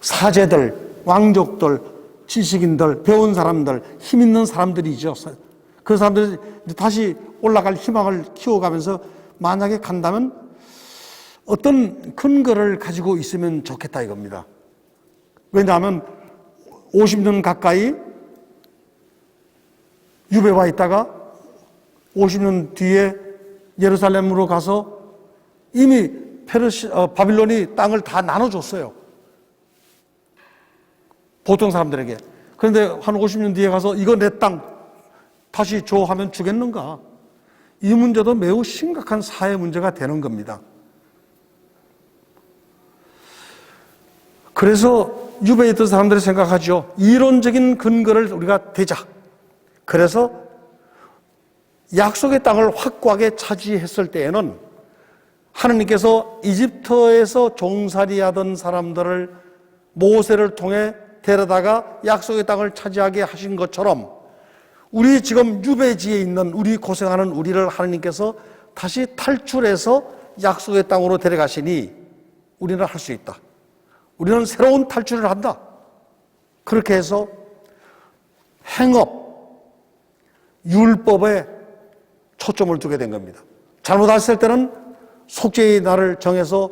사제들, 왕족들, 지식인들, 배운 사람들, 힘 있는 사람들이죠. 그 사람들이 다시 올라갈 희망을 키워가면서 만약에 간다면 어떤 근거를 가지고 있으면 좋겠다 이겁니다. 왜냐하면 50년 가까이 유배와 있다가 50년 뒤에 예루살렘으로 가서 이미 바빌론이 땅을 다 나눠줬어요. 보통 사람들에게. 그런데 한 50년 뒤에 가서 이거 내 땅 다시 줘 하면 주겠는가? 이 문제도 매우 심각한 사회 문제가 되는 겁니다. 그래서 유배에 있던 사람들이 생각하죠. 이론적인 근거를 우리가 대자. 그래서 약속의 땅을 확고하게 차지했을 때에는 하나님께서 이집트에서 종살이하던 사람들을 모세를 통해 데려다가 약속의 땅을 차지하게 하신 것처럼 우리 지금 유배지에 있는 우리 고생하는 우리를 하나님께서 다시 탈출해서 약속의 땅으로 데려가시니 우리는 할 수 있다. 우리는 새로운 탈출을 한다. 그렇게 해서 행업, 율법에 초점을 두게 된 겁니다. 잘못했을 때는 속죄의 날을 정해서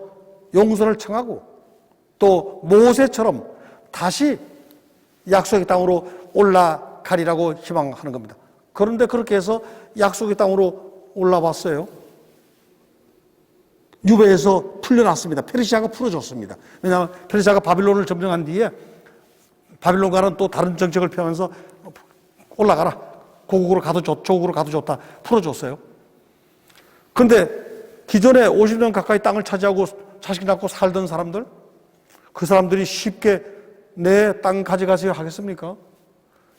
용서를 청하고 또 모세처럼 다시 약속의 땅으로 올라가리라고 희망하는 겁니다. 그런데 그렇게 해서 약속의 땅으로 올라왔어요. 유배에서 풀려났습니다. 페르시아가 풀어줬습니다. 왜냐하면 페르시아가 바빌론을 점령한 뒤에 바빌론과는 또 다른 정책을 펴면서 올라가라. 고국으로 가도 좋, 조국으로 가도 좋다. 풀어줬어요. 그런데 기존에 50년 가까이 땅을 차지하고 자식 낳고 살던 사람들, 그 사람들이 쉽게 내 땅 가져가세요 하겠습니까?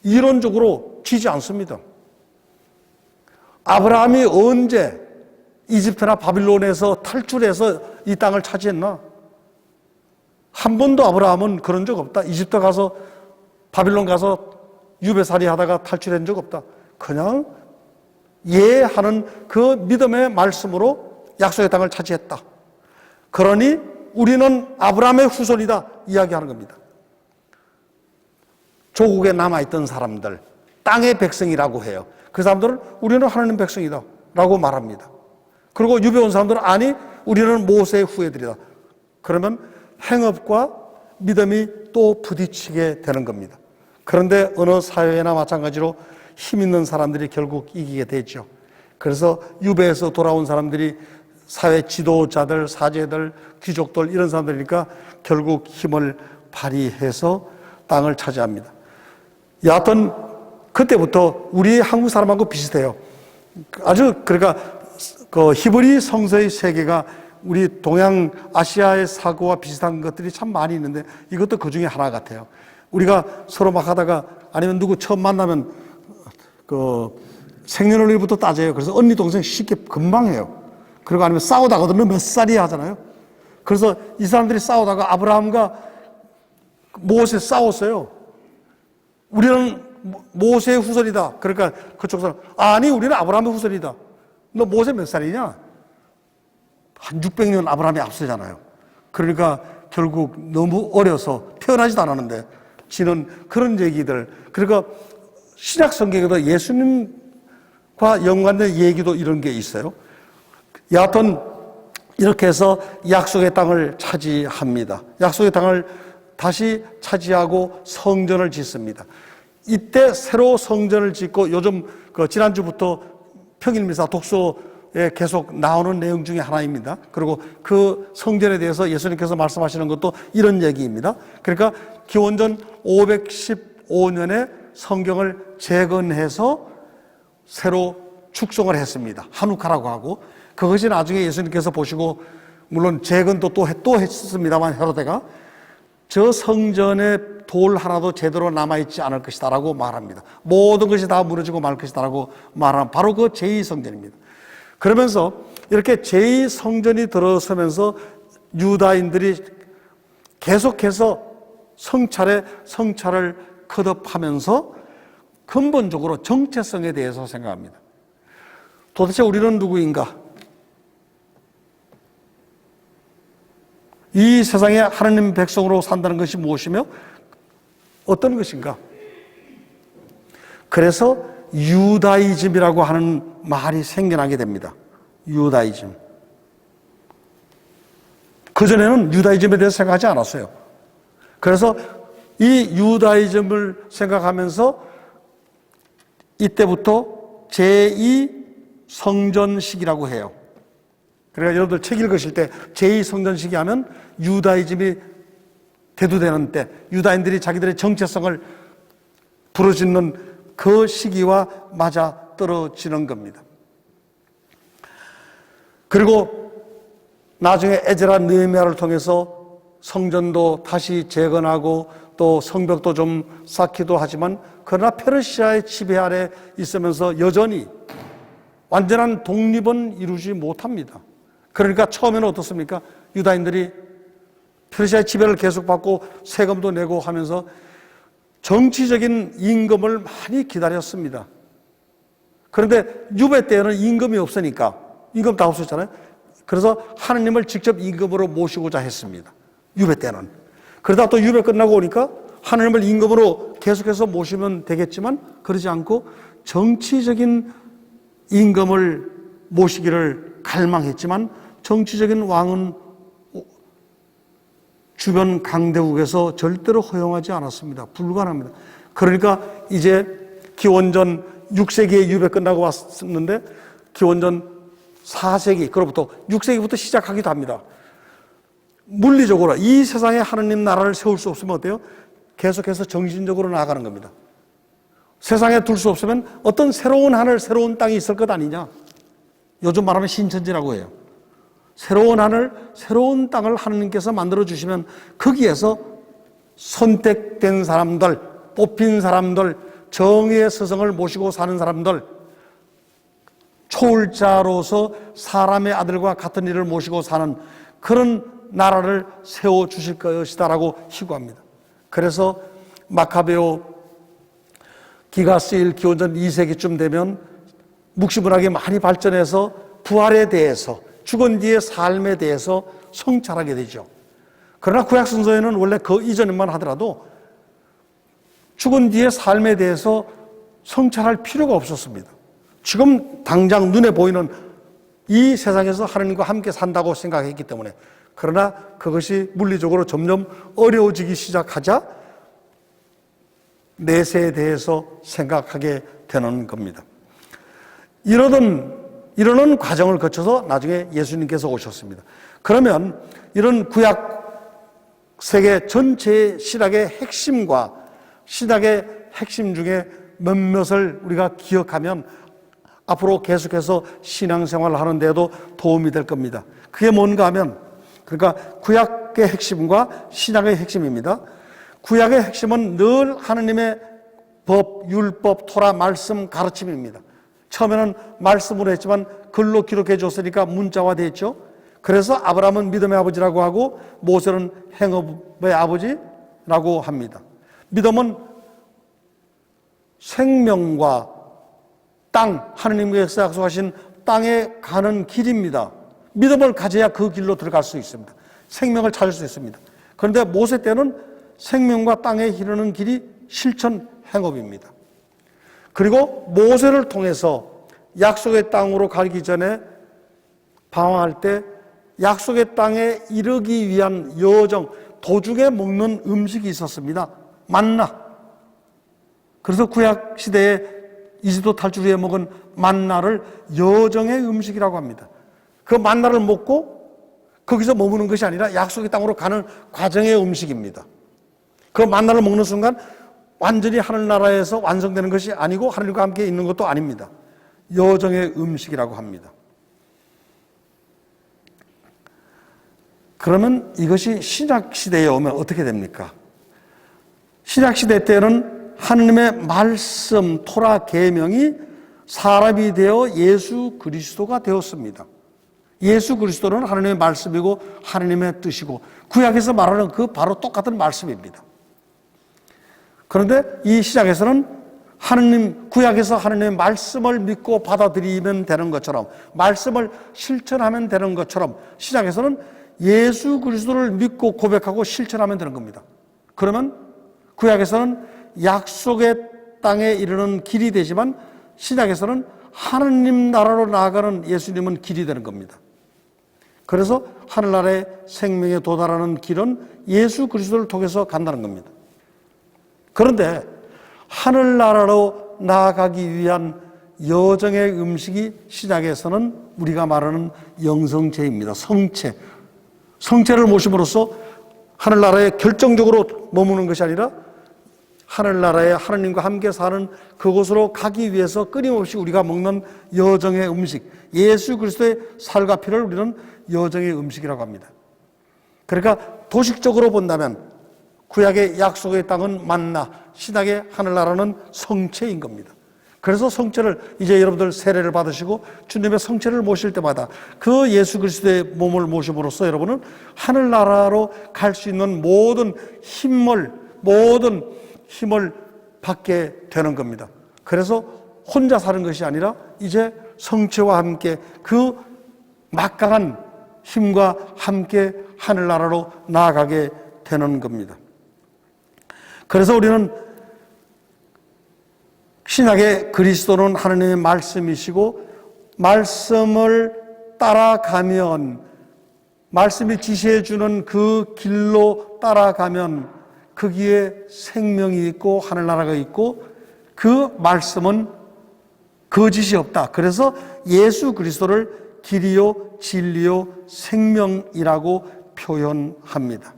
이론적으로 지지 않습니다. 아브라함이 언제 이집트나 바빌론에서 탈출해서 이 땅을 차지했나? 한 번도 아브라함은 그런 적 없다. 이집트 가서 바빌론 가서 유배살이 하다가 탈출한 적 없다. 그냥 예하는 그 믿음의 말씀으로 약속의 땅을 차지했다. 그러니 우리는 아브라함의 후손이다 이야기하는 겁니다. 조국에 남아있던 사람들, 땅의 백성이라고 해요. 그 사람들은 우리는 하나님 백성이다 라고 말합니다. 그리고 유배 온 사람들은 아니 우리는 모세의 후예들이다. 그러면 행업과 믿음이 또 부딪히게 되는 겁니다. 그런데 어느 사회나 마찬가지로 힘 있는 사람들이 결국 이기게 되죠. 그래서 유배에서 돌아온 사람들이 사회 지도자들, 사제들, 귀족들 이런 사람들이니까 결국 힘을 발휘해서 땅을 차지합니다. 여하튼 그때부터 우리 한국 사람하고 비슷해요. 아주 그러니까 그 히브리 성서의 세계가 우리 동양 아시아의 사고와 비슷한 것들이 참 많이 있는데 이것도 그 중에 하나 같아요. 우리가 서로 막 하다가 아니면 누구 처음 만나면 그 생년월일부터 따져요. 그래서 언니 동생 쉽게 금방 해요. 그리고 아니면 싸우다가 너 몇 살이야 하잖아요. 그래서 이 사람들이 싸우다가 아브라함과 모세 싸웠어요. 우리는 모세의 후손이다. 그러니까 그쪽 사람 아니 우리는 아브라함의 후손이다. 너 모세 몇 살이냐? 한 600년 아브라함이 앞서잖아요. 그러니까 결국 너무 어려서 태어나지도 않았는데 지는 그런 얘기들. 그러니까 신약 성경에도 예수님과 연관된 얘기도 이런 게 있어요. 여하튼 이렇게 해서 약속의 땅을 차지합니다. 약속의 땅을 다시 차지하고 성전을 짓습니다. 이때 새로 성전을 짓고 요즘 그 지난주부터 평일미사 독서에 계속 나오는 내용 중에 하나입니다. 그리고 그 성전에 대해서 예수님께서 말씀하시는 것도 이런 얘기입니다. 그러니까 기원전 515년에 성경을 재건해서 새로 축성을 했습니다. 한우카라고 하고 그것이 나중에 예수님께서 보시고 물론 재건도 또 했습니다만 헤로데가 저 성전에 돌 하나도 제대로 남아있지 않을 것이다 라고 말합니다. 모든 것이 다 무너지고 말 것이다 라고 말하는 바로 그 제2성전입니다. 그러면서 이렇게 제2성전이 들어서면서 유다인들이 계속해서 성찰을 거듭하면서 근본적으로 정체성에 대해서 생각합니다. 도대체 우리는 누구인가? 이 세상에 하나님 백성으로 산다는 것이 무엇이며 어떤 것인가? 그래서 유다이즘이라고 하는 말이 생겨나게 됩니다. 유다이즘. 그전에는 유다이즘에 대해서 생각하지 않았어요. 그래서 이 유다이즘을 생각하면서 이때부터 제2성전식이라고 해요. 그러니까 여러분들 책 읽으실 때 제2성전식이 하면 유다이즘이 대두되는 때 유다인들이 자기들의 정체성을 부르짖는 그 시기와 맞아 떨어지는 겁니다. 그리고 나중에 에즈라 느헤미야를 통해서 성전도 다시 재건하고 또 성벽도 좀 쌓기도 하지만 그러나 페르시아의 지배 아래 있으면서 여전히 완전한 독립은 이루지 못합니다. 그러니까 처음에는 어떻습니까? 유다인들이 페르시아의 지배를 계속 받고 세금도 내고 하면서 정치적인 임금을 많이 기다렸습니다. 그런데 유배 때에는 임금이 없으니까 임금 다 없었잖아요. 그래서 하느님을 직접 임금으로 모시고자 했습니다. 유배 때는. 그러다 또 유배 끝나고 오니까 하느님을 임금으로 계속해서 모시면 되겠지만 그러지 않고 정치적인 임금을 모시기를 갈망했지만 정치적인 왕은 주변 강대국에서 절대로 허용하지 않았습니다. 불가능합니다. 그러니까 이제 기원전 6세기에 유배 끝나고 왔었는데 기원전 4세기, 그로부터 6세기부터 시작하기도 합니다. 물리적으로 이 세상에 하느님 나라를 세울 수 없으면 어때요? 계속해서 정신적으로 나아가는 겁니다. 세상에 둘 수 없으면 어떤 새로운 하늘, 새로운 땅이 있을 것 아니냐. 요즘 말하면 신천지라고 해요. 새로운 하늘, 새로운 땅을 하느님께서 만들어주시면 거기에서 선택된 사람들, 뽑힌 사람들, 정의의 스승을 모시고 사는 사람들, 초월자로서 사람의 아들과 같은 일을 모시고 사는 그런 나라를 세워주실 것이다라고 희구합니다. 그래서 마카베오 기가 쓰일 기원전 2세기쯤 되면 묵시문학이 많이 발전해서 부활에 대해서, 죽은 뒤의 삶에 대해서 성찰하게 되죠. 그러나 구약성서에는 원래 그 이전에만 하더라도 죽은 뒤의 삶에 대해서 성찰할 필요가 없었습니다. 지금 당장 눈에 보이는 이 세상에서 하나님과 함께 산다고 생각했기 때문에. 그러나 그것이 물리적으로 점점 어려워지기 시작하자 내세에 대해서 생각하게 되는 겁니다. 이러는 과정을 거쳐서 나중에 예수님께서 오셨습니다. 그러면 이런 구약 세계 전체의 신학의 핵심과 신학의 핵심 중에 몇몇을 우리가 기억하면 앞으로 계속해서 신앙생활을 하는 데도 도움이 될 겁니다. 그게 뭔가 하면, 그러니까 구약의 핵심과 신약의 핵심입니다. 구약의 핵심은 늘 하느님의 법, 율법, 토라, 말씀, 가르침입니다. 처음에는 말씀으로 했지만 글로 기록해 줬으니까 문자화되어 있죠. 그래서 아브라함은 믿음의 아버지라고 하고 모세는 행업의 아버지라고 합니다. 믿음은 생명과 땅, 하느님께서 약속하신 땅에 가는 길입니다. 믿음을 가져야 그 길로 들어갈 수 있습니다. 생명을 찾을 수 있습니다. 그런데 모세 때는 생명과 땅에 이르는 길이 실천 행업입니다. 그리고 모세를 통해서 약속의 땅으로 가기 전에 방황할 때 약속의 땅에 이르기 위한 여정, 도중에 먹는 음식이 있었습니다. 만나. 그래서 구약 시대에 이집트 탈출 후에 먹은 만나를 여정의 음식이라고 합니다. 그 만나를 먹고 거기서 머무는 것이 아니라 약속의 땅으로 가는 과정의 음식입니다. 그 만나를 먹는 순간 완전히 하늘나라에서 완성되는 것이 아니고 하늘과 함께 있는 것도 아닙니다. 여정의 음식이라고 합니다. 그러면 이것이 신약시대에 오면 어떻게 됩니까? 신약시대 때는 하느님의 말씀, 토라 계명이 사람이 되어 예수 그리스도가 되었습니다. 예수 그리스도는 하느님의 말씀이고 하느님의 뜻이고 구약에서 말하는 그 바로 똑같은 말씀입니다. 그런데 이 신약에서는 구약에서 하느님의 말씀을 믿고 받아들이면 되는 것처럼, 말씀을 실천하면 되는 것처럼 신약에서는 예수 그리스도를 믿고 고백하고 실천하면 되는 겁니다. 그러면 구약에서는 약속의 땅에 이르는 길이 되지만 신약에서는 하느님 나라로 나아가는 예수님은 길이 되는 겁니다. 그래서 하늘나라의 생명에 도달하는 길은 예수 그리스도를 통해서 간다는 겁니다. 그런데 하늘나라로 나아가기 위한 여정의 음식이 신약에서는 우리가 말하는 영성체입니다. 성체. 성체를 모심으로써 하늘나라에 결정적으로 머무는 것이 아니라 하늘나라에 하느님과 함께 사는 그곳으로 가기 위해서 끊임없이 우리가 먹는 여정의 음식, 예수 그리스도의 살과 피를 우리는 여정의 음식이라고 합니다. 그러니까 도식적으로 본다면 구약의 약속의 땅은 만나, 신약의 하늘나라는 성체인 겁니다. 그래서 성체를 이제 여러분들 세례를 받으시고 주님의 성체를 모실 때마다 그 예수 그리스도의 몸을 모심으로써 여러분은 하늘나라로 갈 수 있는 모든 힘을 받게 되는 겁니다. 그래서 혼자 사는 것이 아니라 이제 성체와 함께 그 막강한 힘과 함께 하늘나라로 나아가게 되는 겁니다. 그래서 우리는 신약의 그리스도는 하나님의 말씀이시고 말씀을 따라가면 말씀이 지시해 주는 그 길로 따라가면 거기에 생명이 있고 하늘나라가 있고 그 말씀은 거짓이 없다. 그래서 예수 그리스도를 길이요 진리요 생명이라고 표현합니다.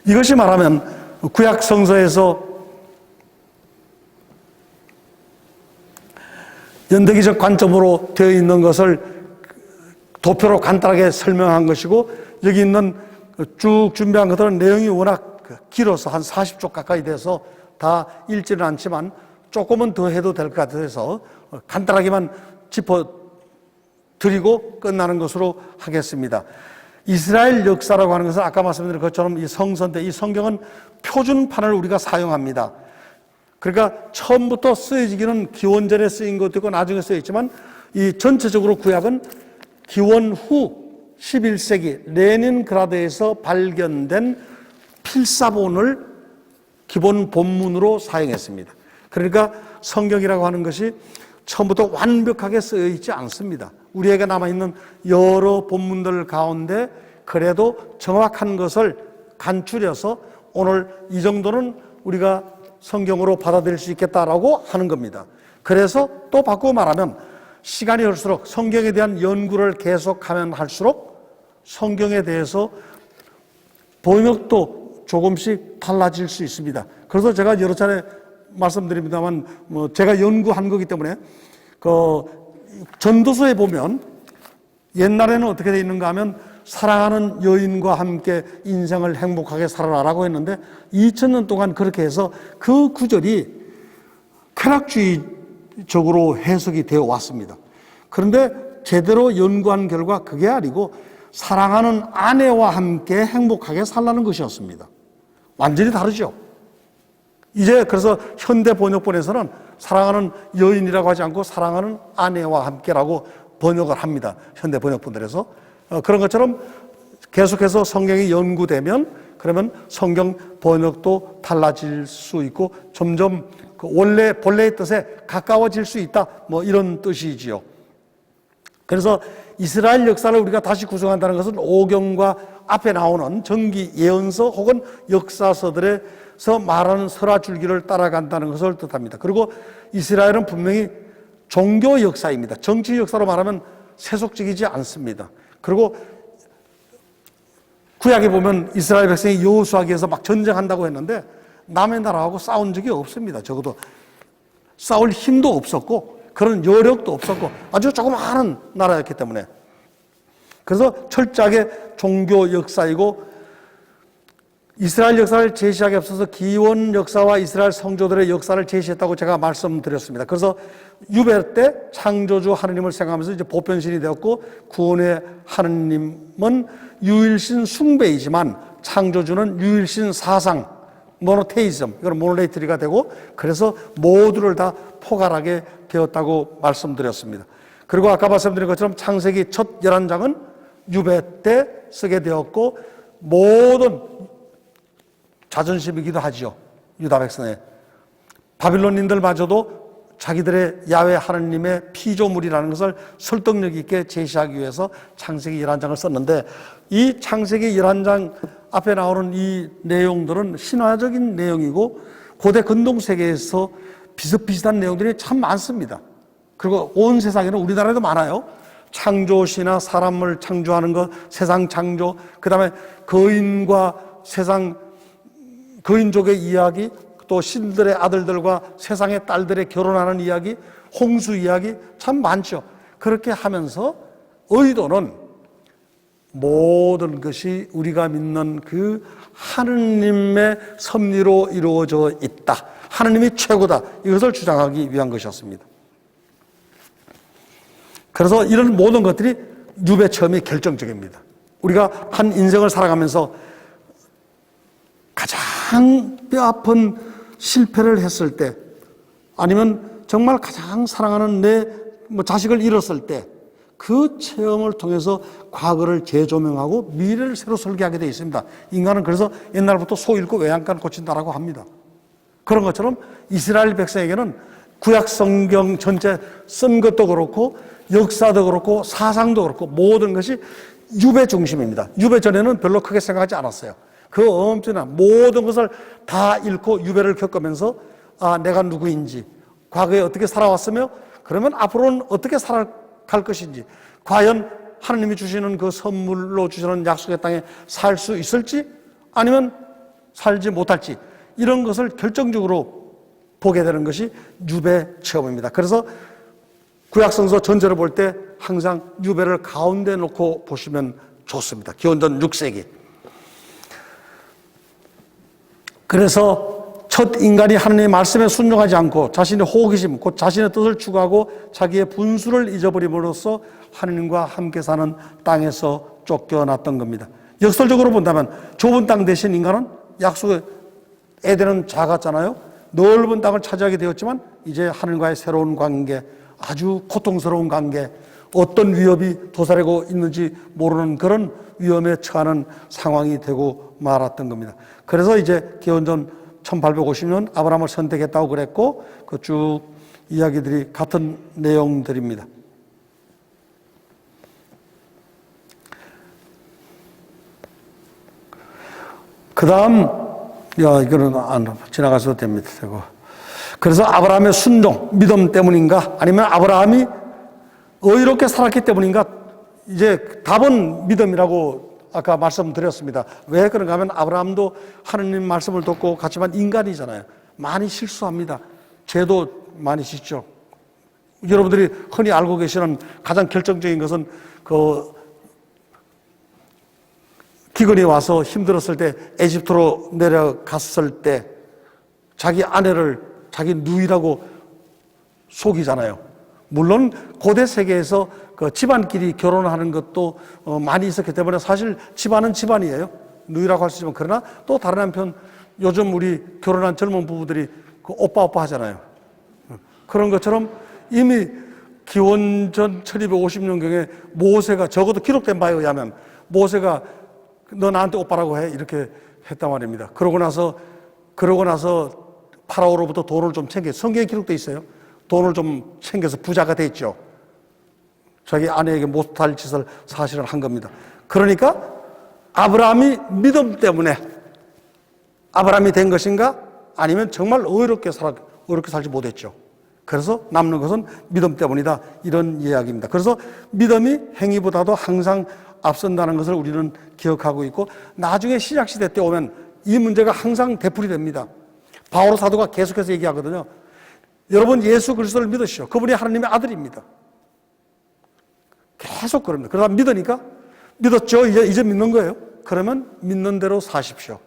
이것이 말하면 구약 성서에서 연대기적 관점으로 되어 있는 것을 도표로 간단하게 설명한 것이고 여기 있는 쭉 준비한 것들은 내용이 워낙 길어서 한 40쪽 가까이 돼서 다 읽지는 않지만 조금은 더 해도 될 것 같아서 간단하게만 짚어드리고 끝나는 것으로 하겠습니다. 이스라엘 역사라고 하는 것은 아까 말씀드린 것처럼 이 성서 때 이 성경은 표준판을 우리가 사용합니다. 그러니까 처음부터 쓰여지기는 기원전에 쓰인 것도 있고 나중에 쓰여있지만 이 전체적으로 구약은 기원 후 11세기 레닌그라드에서 발견된 필사본을 기본 본문으로 사용했습니다. 그러니까 성경이라고 하는 것이 처음부터 완벽하게 쓰여 있지 않습니다. 우리에게 남아있는 여러 본문들 가운데 그래도 정확한 것을 간추려서 오늘 이 정도는 우리가 성경으로 받아들일 수 있겠다라고 하는 겁니다. 그래서 또 바꾸고 말하면 시간이 흘수록 성경에 대한 연구를 계속하면 할수록 성경에 대해서 번역도 조금씩 달라질 수 있습니다. 그래서 제가 여러 차례 말씀드립니다만 제가 연구한 거기 때문에 전도서에 보면 옛날에는 어떻게 되어 있는가 하면 사랑하는 여인과 함께 인생을 행복하게 살아라라고 했는데 2000년 동안 그렇게 해서 그 구절이 쾌락주의적으로 해석이 되어 왔습니다. 그런데 제대로 연구한 결과 그게 아니고 사랑하는 아내와 함께 행복하게 살라는 것이었습니다. 완전히 다르죠. 이제 그래서 현대 번역본에서는 사랑하는 여인이라고 하지 않고 사랑하는 아내와 함께라고 번역을 합니다. 현대 번역본들에서. 그런 것처럼 계속해서 성경이 연구되면 그러면 성경 번역도 달라질 수 있고 점점 원래 본래의 뜻에 가까워질 수 있다. 이런 뜻이지요. 그래서 이스라엘 역사를 우리가 다시 구성한다는 것은 오경과 앞에 나오는 정기 예언서 혹은 역사서들에서 말하는 설화줄기를 따라간다는 것을 뜻합니다. 그리고 이스라엘은 분명히 종교 역사입니다. 정치 역사로 말하면 세속적이지 않습니다. 그리고 구약에 보면 이스라엘 백성이 여호수아기에서 막 전쟁한다고 했는데 남의 나라하고 싸운 적이 없습니다. 적어도 싸울 힘도 없었고 그런 여력도 없었고 아주 조그마한 나라였기 때문에 그래서 철저하게 종교 역사이고 이스라엘 역사를 제시하기 앞서서 기원 역사와 이스라엘 성조들의 역사를 제시했다고 제가 말씀드렸습니다. 그래서 유배 때 창조주 하느님을 생각하면서 이제 보편신이 되었고 구원의 하느님은 유일신 숭배이지만 창조주는 유일신 사상 모노테이즘, 이건 모노레이트리가 되고 그래서 모두를 다 포괄하게 되었다고 말씀드렸습니다. 그리고 아까 말씀드린 것처럼 창세기 첫 11장은 유배 때 쓰게 되었고 모든 자존심이기도 하죠. 유다 백성의 바빌론인들마저도 자기들의 야훼 하느님의 피조물이라는 것을 설득력 있게 제시하기 위해서 창세기 11장을 썼는데 이 창세기 11장 앞에 나오는 이 내용들은 신화적인 내용이고 고대 근동세계에서 비슷비슷한 내용들이 참 많습니다. 그리고 온 세상에는 우리나라에도 많아요. 창조시나 사람을 창조하는 것, 세상 창조, 그 다음에 거인과 세상 거인족의 이야기, 또 신들의 아들들과 세상의 딸들의 결혼하는 이야기, 홍수 이야기 참 많죠. 그렇게 하면서 의도는 모든 것이 우리가 믿는 그 하느님의 섭리로 이루어져 있다. 하느님이 최고다. 이것을 주장하기 위한 것이었습니다. 그래서 이런 모든 것들이 유배 체험이 결정적입니다. 우리가 한 인생을 살아가면서 가장 뼈아픈 실패를 했을 때 아니면 정말 가장 사랑하는 내 뭐 자식을 잃었을 때 그 체험을 통해서 과거를 재조명하고 미래를 새로 설계하게 되어 있습니다. 인간은 그래서 옛날부터 소 잃고 외양간 고친다라고 합니다. 그런 것처럼 이스라엘 백성에게는 구약 성경 전체 쓴 것도 그렇고 역사도 그렇고 사상도 그렇고 모든 것이 유배 중심입니다. 유배 전에는 별로 크게 생각하지 않았어요. 그 엄청난 모든 것을 다 잃고 유배를 겪으면서 내가 누구인지, 과거에 어떻게 살아왔으며 그러면 앞으로는 어떻게 살아갈 것인지, 과연 하나님이 주시는 그 선물로 주시는 약속의 땅에 살 수 있을지 아니면 살지 못할지, 이런 것을 결정적으로 보게 되는 것이 유배 체험입니다. 그래서 구약성서 전체를 볼 때 항상 유배를 가운데 놓고 보시면 좋습니다. 기원전 6세기. 그래서 첫 인간이 하나님의 말씀에 순종하지 않고 자신의 호기심, 곧 자신의 뜻을 추구하고 자기의 분수를 잊어버림으로써 하나님과 함께 사는 땅에서 쫓겨났던 겁니다. 역설적으로 본다면 좁은 땅 대신 인간은 약속의 에덴은 작았잖아요. 넓은 땅을 차지하게 되었지만 이제 하나님과의 새로운 관계, 아주 고통스러운 관계, 어떤 위협이 도사리고 있는지 모르는 그런 위험에 처하는 상황이 되고 말았던 겁니다. 그래서 이제 기원전 1850년 아브라함을 선택했다고 그랬고 그 쭉 이야기들이 같은 내용들입니다. 그 다음 이거는 안 지나가셔도 됩니다. 그래서 아브라함의 순종, 믿음 때문인가 아니면 아브라함이 의롭게 살았기 때문인가, 이제 답은 믿음이라고 아까 말씀드렸습니다. 왜 그런가 하면 아브라함도 하느님 말씀을 듣고 같지만 인간이잖아요. 많이 실수합니다. 죄도 많이 짓죠. 여러분들이 흔히 알고 계시는 가장 결정적인 것은 그 기근이 와서 힘들었을 때 에집트로 내려갔을 때 자기 아내를 자기 누이라고 속이잖아요. 물론 고대 세계에서 그 집안끼리 결혼하는 것도 많이 있었기 때문에 사실 집안은 집안이에요. 누이라고 할 수 있지만, 그러나 또 다른 한편 요즘 우리 결혼한 젊은 부부들이 그 오빠 하잖아요. 그런 것처럼 이미 기원전 1250년경에 모세가, 적어도 기록된 바에 의하면 모세가 너 나한테 오빠라고 해 이렇게 했단 말입니다. 그러고 나서 파라오로부터 돈을 좀 챙겨, 성경에 기록되어 있어요. 돈을 좀 챙겨서 부자가 됐죠. 자기 아내에게 못할 짓을 사실은 한 겁니다. 그러니까 아브라함이 믿음 때문에 아브라함이 된 것인가? 아니면 정말 의롭게 살지 못했죠. 그래서 남는 것은 믿음 때문이다, 이런 이야기입니다. 그래서 믿음이 행위보다도 항상 앞선다는 것을 우리는 기억하고 있고, 나중에 신약시대 때 오면 이 문제가 항상 되풀이 됩니다. 바오로 사도가 계속해서 얘기하거든요. 여러분 예수 그리스도를 믿으시오. 그분이 하나님의 아들입니다. 계속 그럽니다. 그러다 믿으니까 믿었죠. 이제 믿는 거예요. 그러면 믿는 대로 사십시오.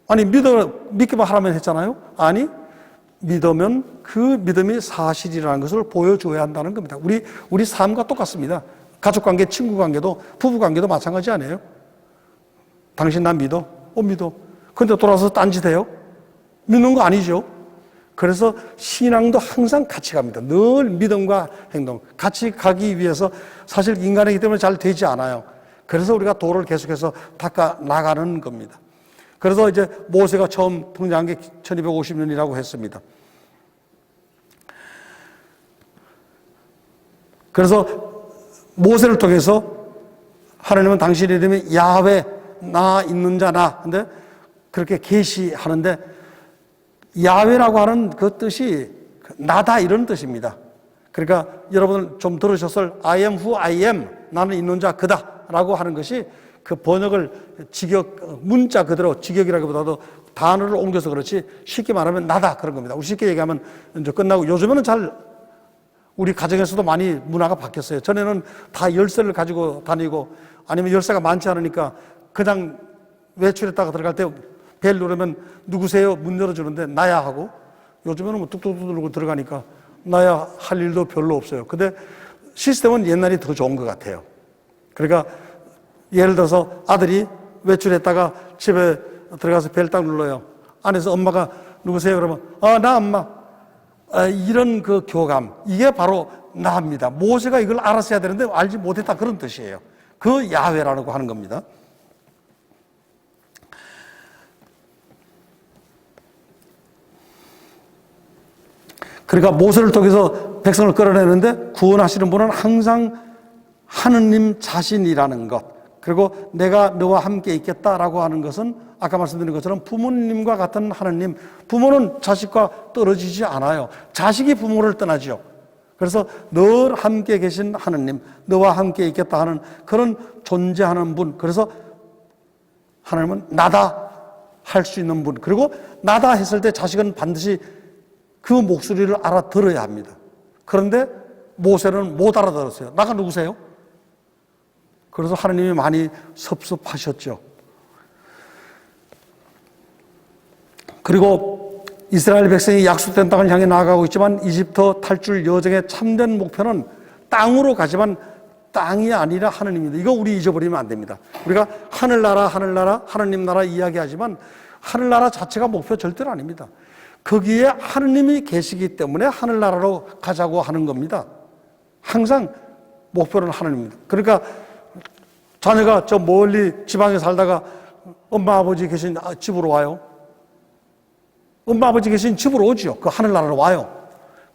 아니 믿기만 하라면 했잖아요. 아니 믿으면 그 믿음이 사실이라는 것을 보여줘야 한다는 겁니다. 우리 삶과 똑같습니다. 가족관계, 친구관계도, 부부관계도 마찬가지 아니에요? 당신 나 믿어? 믿어. 근데 돌아서 딴짓해요? 믿는 거 아니죠? 그래서 신앙도 항상 같이 갑니다. 늘 믿음과 행동 같이 가기 위해서 사실 인간이기 때문에 잘 되지 않아요. 그래서 우리가 도를 계속해서 닦아 나가는 겁니다. 그래서 이제 모세가 처음 등장한 게 1250년이라고 했습니다. 그래서 모세를 통해서 하나님은 당신 이름이 야훼, 나 있는 자 나. 근데 그렇게 계시하는데 야훼라고 하는 그 뜻이 나다, 이런 뜻입니다. 그러니까 여러분 좀 들으셨을 I am who I am, 나는 있는 자 그다 라고 하는 것이 그 번역을 문자 그대로 직역이라기보다도 단어를 옮겨서 그렇지 쉽게 말하면 나다, 그런 겁니다. 우리 쉽게 얘기하면 이제 끝나고, 요즘에는 잘 우리 가정에서도 많이 문화가 바뀌었어요. 전에는 다 열쇠를 가지고 다니고 아니면 열쇠가 많지 않으니까 그냥 외출했다가 들어갈 때 벨 누르면 누구세요? 문 열어주는데 나야 하고, 요즘에는 뭐 뚝뚝뚝 누르고 들어가니까 나야 할 일도 별로 없어요. 근데 시스템은 옛날이 더 좋은 것 같아요. 그러니까 예를 들어서 아들이 외출했다가 집에 들어가서 벨 딱 눌러요. 안에서 엄마가 누구세요? 그러면 나 엄마. 이런 그 교감, 이게 바로 나입니다. 모세가 이걸 알았어야 되는데 알지 못했다, 그런 뜻이에요. 그 야훼라고 하는 겁니다. 그러니까 모세를 통해서 백성을 끌어내는데 구원하시는 분은 항상 하느님 자신이라는 것, 그리고 내가 너와 함께 있겠다라고 하는 것은 아까 말씀드린 것처럼 부모님과 같은 하느님, 부모는 자식과 떨어지지 않아요. 자식이 부모를 떠나죠. 그래서 늘 함께 계신 하느님, 너와 함께 있겠다 하는 그런 존재하는 분, 그래서 하나님은 나다 할 수 있는 분, 그리고 나다 했을 때 자식은 반드시 그 목소리를 알아들어야 합니다. 그런데 모세는 못 알아들었어요. 나가 누구세요? 그래서 하나님이 많이 섭섭하셨죠. 그리고 이스라엘 백성이 약속된 땅을 향해 나아가고 있지만 이집트 탈출 여정의 참된 목표는 땅으로 가지만 땅이 아니라 하느님입니다. 이거 우리 잊어버리면 안 됩니다. 우리가 하늘나라, 하늘나라, 하느님 나라 이야기하지만 하늘나라 자체가 목표 절대로 아닙니다. 거기에 하느님이 계시기 때문에 하늘나라로 가자고 하는 겁니다. 항상 목표는 하느님입니다. 그러니까 자녀가 저 멀리 지방에 살다가 엄마 아버지 계신 집으로 와요. 엄마 아버지 계신 집으로 오죠. 그 하늘나라로 와요.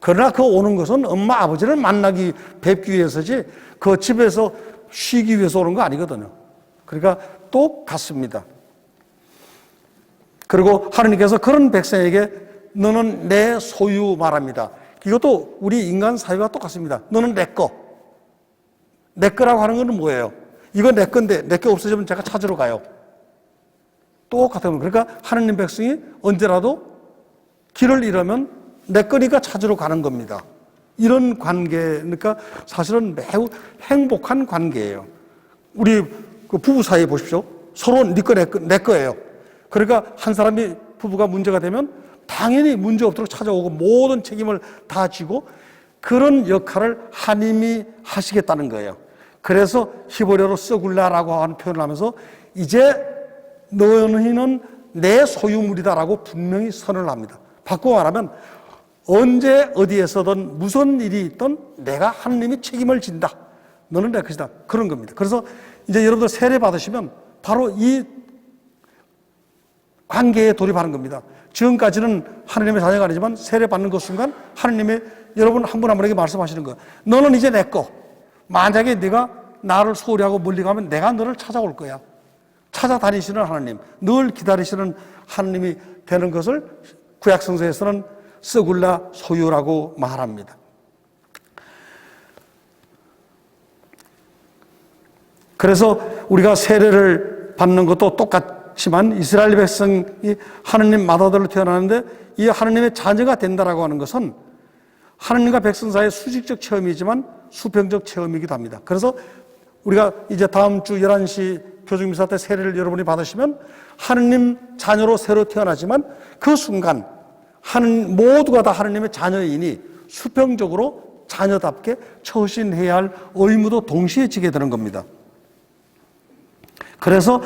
그러나 그 오는 것은 엄마 아버지를 만나기 뵙기 위해서지 그 집에서 쉬기 위해서 오는 거 아니거든요. 그러니까 똑같습니다. 그리고 하느님께서 그런 백성에게 너는 내 소유 말합니다. 이것도 우리 인간 사회와 똑같습니다. 너는 내 거. 내 거라고 하는 것은 뭐예요? 이거 내 건데 내 게 없어지면 제가 찾으러 가요. 똑같아요. 그러니까 하느님 백성이 언제라도 길을 잃으면 내 거니까 찾으러 가는 겁니다. 이런 관계, 그러니까 사실은 매우 행복한 관계예요. 우리 그 부부 사이에 보십시오. 서로 네 거, 내 거예요. 그러니까 한 사람이 부부가 문제가 되면 당연히 문제 없도록 찾아오고 모든 책임을 다 지고 그런 역할을 하나님이 하시겠다는 거예요. 그래서 히브리어로 서굴라라고 하는 표현을 하면서 이제 너희는 내 소유물이다라고 분명히 선언을 합니다. 바꾸어 말하면 언제 어디에서든 무슨 일이 있든 내가 하느님이 책임을 진다. 너는 내 것이다. 그런 겁니다. 그래서 이제 여러분들 세례 받으시면 바로 이 관계에 돌입하는 겁니다. 지금까지는 하느님의 자녀가 아니지만 세례 받는 그 순간 하느님의 여러분 한 분 한 분에게 말씀하시는 거예요. 너는 이제 내 거. 만약에 네가 나를 소홀히 하고 멀리 가면 내가 너를 찾아올 거야. 찾아다니시는 하나님, 늘 기다리시는 하나님이 되는 것을 구약성서에서는 서굴라 소유라고 말합니다. 그래서 우리가 세례를 받는 것도 똑같지만 이스라엘 백성이 하느님 맏아들로 태어나는데 이 하느님의 자녀가 된다라고 하는 것은 하느님과 백성 사이의 수직적 체험이지만 수평적 체험이기도 합니다. 그래서 우리가 이제 다음 주 11시 교중미사 때 세례를 여러분이 받으시면 하느님 자녀로 새로 태어나지만 그 순간 모두가 다 하느님의 자녀이니 수평적으로 자녀답게 처신해야 할 의무도 동시에 지게 되는 겁니다. 그래서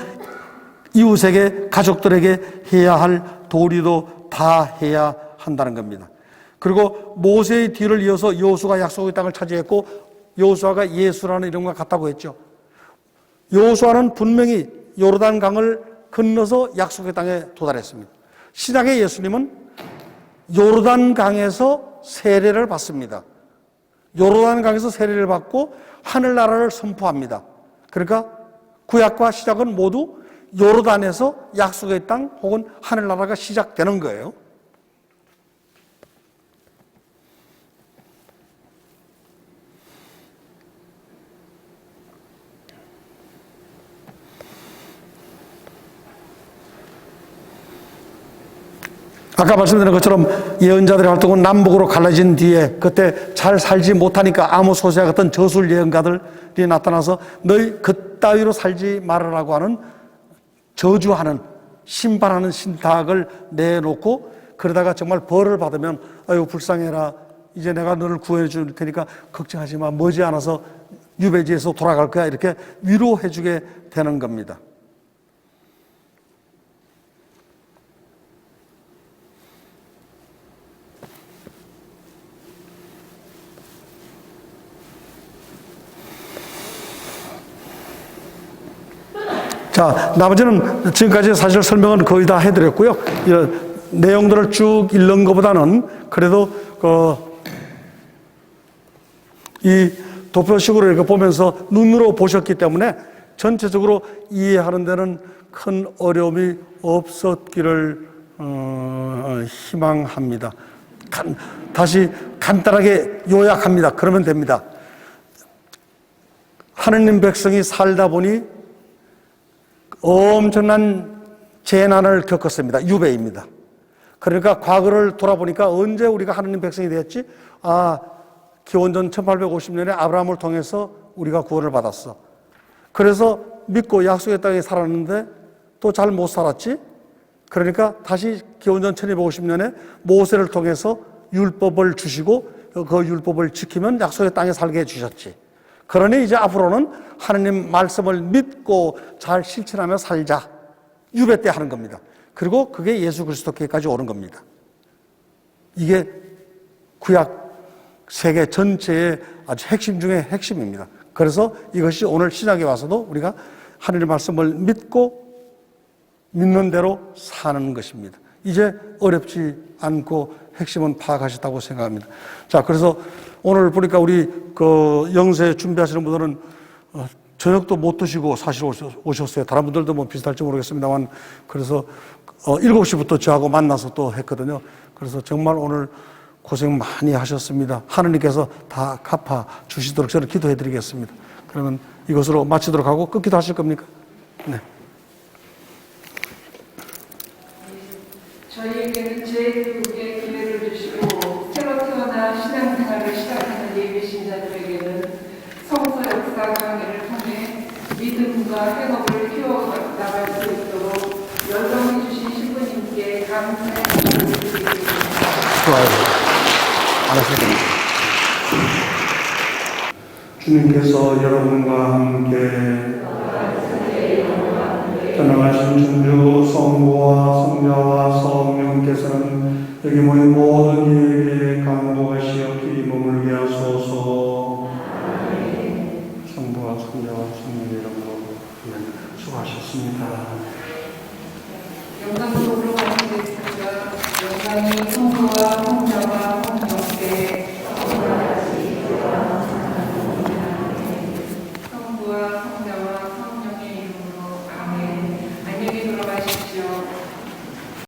이웃에게, 가족들에게 해야 할 도리도 다 해야 한다는 겁니다. 그리고 모세의 뒤를 이어서 여호수아가 약속의 땅을 차지했고 여호수아가 예수라는 이름과 같다고 했죠. 여호수아는 분명히 요르단 강을 건너서 약속의 땅에 도달했습니다. 신약의 예수님은 요르단 강에서 세례를 받습니다. 요르단 강에서 세례를 받고 하늘나라를 선포합니다. 그러니까 구약과 신약은 모두 요르단에서 약속의 땅 혹은 하늘나라가 시작되는 거예요. 아까 말씀드린 것처럼 예언자들의 활동은 남북으로 갈라진 뒤에 그때 잘 살지 못하니까 아모스호세아 같은 저술 예언가들이 나타나서 너희 그따위로 살지 말으라고 하는 저주하는 심판하는 신탁을 내놓고 그러다가 정말 벌을 받으면 아유 불쌍해라 이제 내가 너를 구해줄 테니까 걱정하지 마 머지않아서 유배지에서 돌아갈 거야 이렇게 위로해 주게 되는 겁니다. 자, 나머지는 지금까지 사실 설명은 거의 다 해드렸고요. 이 내용들을 쭉 읽는 것보다는 그래도 이 도표식으로 이렇게 보면서 눈으로 보셨기 때문에 전체적으로 이해하는 데는 큰 어려움이 없었기를 희망합니다. 다시 간단하게 요약합니다. 그러면 됩니다. 하느님 백성이 살다 보니 엄청난 재난을 겪었습니다. 유배입니다. 그러니까 과거를 돌아보니까 언제 우리가 하느님 백성이 되었지? 기원전 1850년에 아브라함을 통해서 우리가 구원을 받았어. 그래서 믿고 약속의 땅에 살았는데 또 잘 못 살았지? 그러니까 다시 기원전 1250년에 모세를 통해서 율법을 주시고 그 율법을 지키면 약속의 땅에 살게 해주셨지. 그러니 이제 앞으로는 하느님 말씀을 믿고 잘 실천하며 살자. 유배 때 하는 겁니다. 그리고 그게 예수 그리스도께까지 오는 겁니다. 이게 구약 세계 전체의 아주 핵심 중에 핵심입니다. 그래서 이것이 오늘 신약에 와서도 우리가 하느님의 말씀을 믿고 믿는 대로 사는 것입니다. 이제 어렵지 않고 핵심은 파악하셨다고 생각합니다. 자, 그래서 오늘 보니까 우리 영세 준비하시는 분들은 저녁도 못 드시고 사실 오셨어요. 다른 분들도 뭐 비슷할지 모르겠습니다만, 그래서 7시부터 저하고 만나서 또 했거든요. 그래서 정말 오늘 고생 많이 하셨습니다. 하느님께서 다 갚아 주시도록 저는 기도해 드리겠습니다. 그러면 이것으로 마치도록 하고 끊기도 하실 겁니까? 네. 저희에게는 재교육의 기회를 주시고 새로 태어나 신앙생활을 시작하는 예비 신자들에게는 성서 역사 강의를 통해 믿음과 행업을 키워나갈 수 있도록 열정해 주신 신부님께 감사의 말씀을 드리겠습니다. 좋아요. 알았습니다. 주님께서 여러분과 함께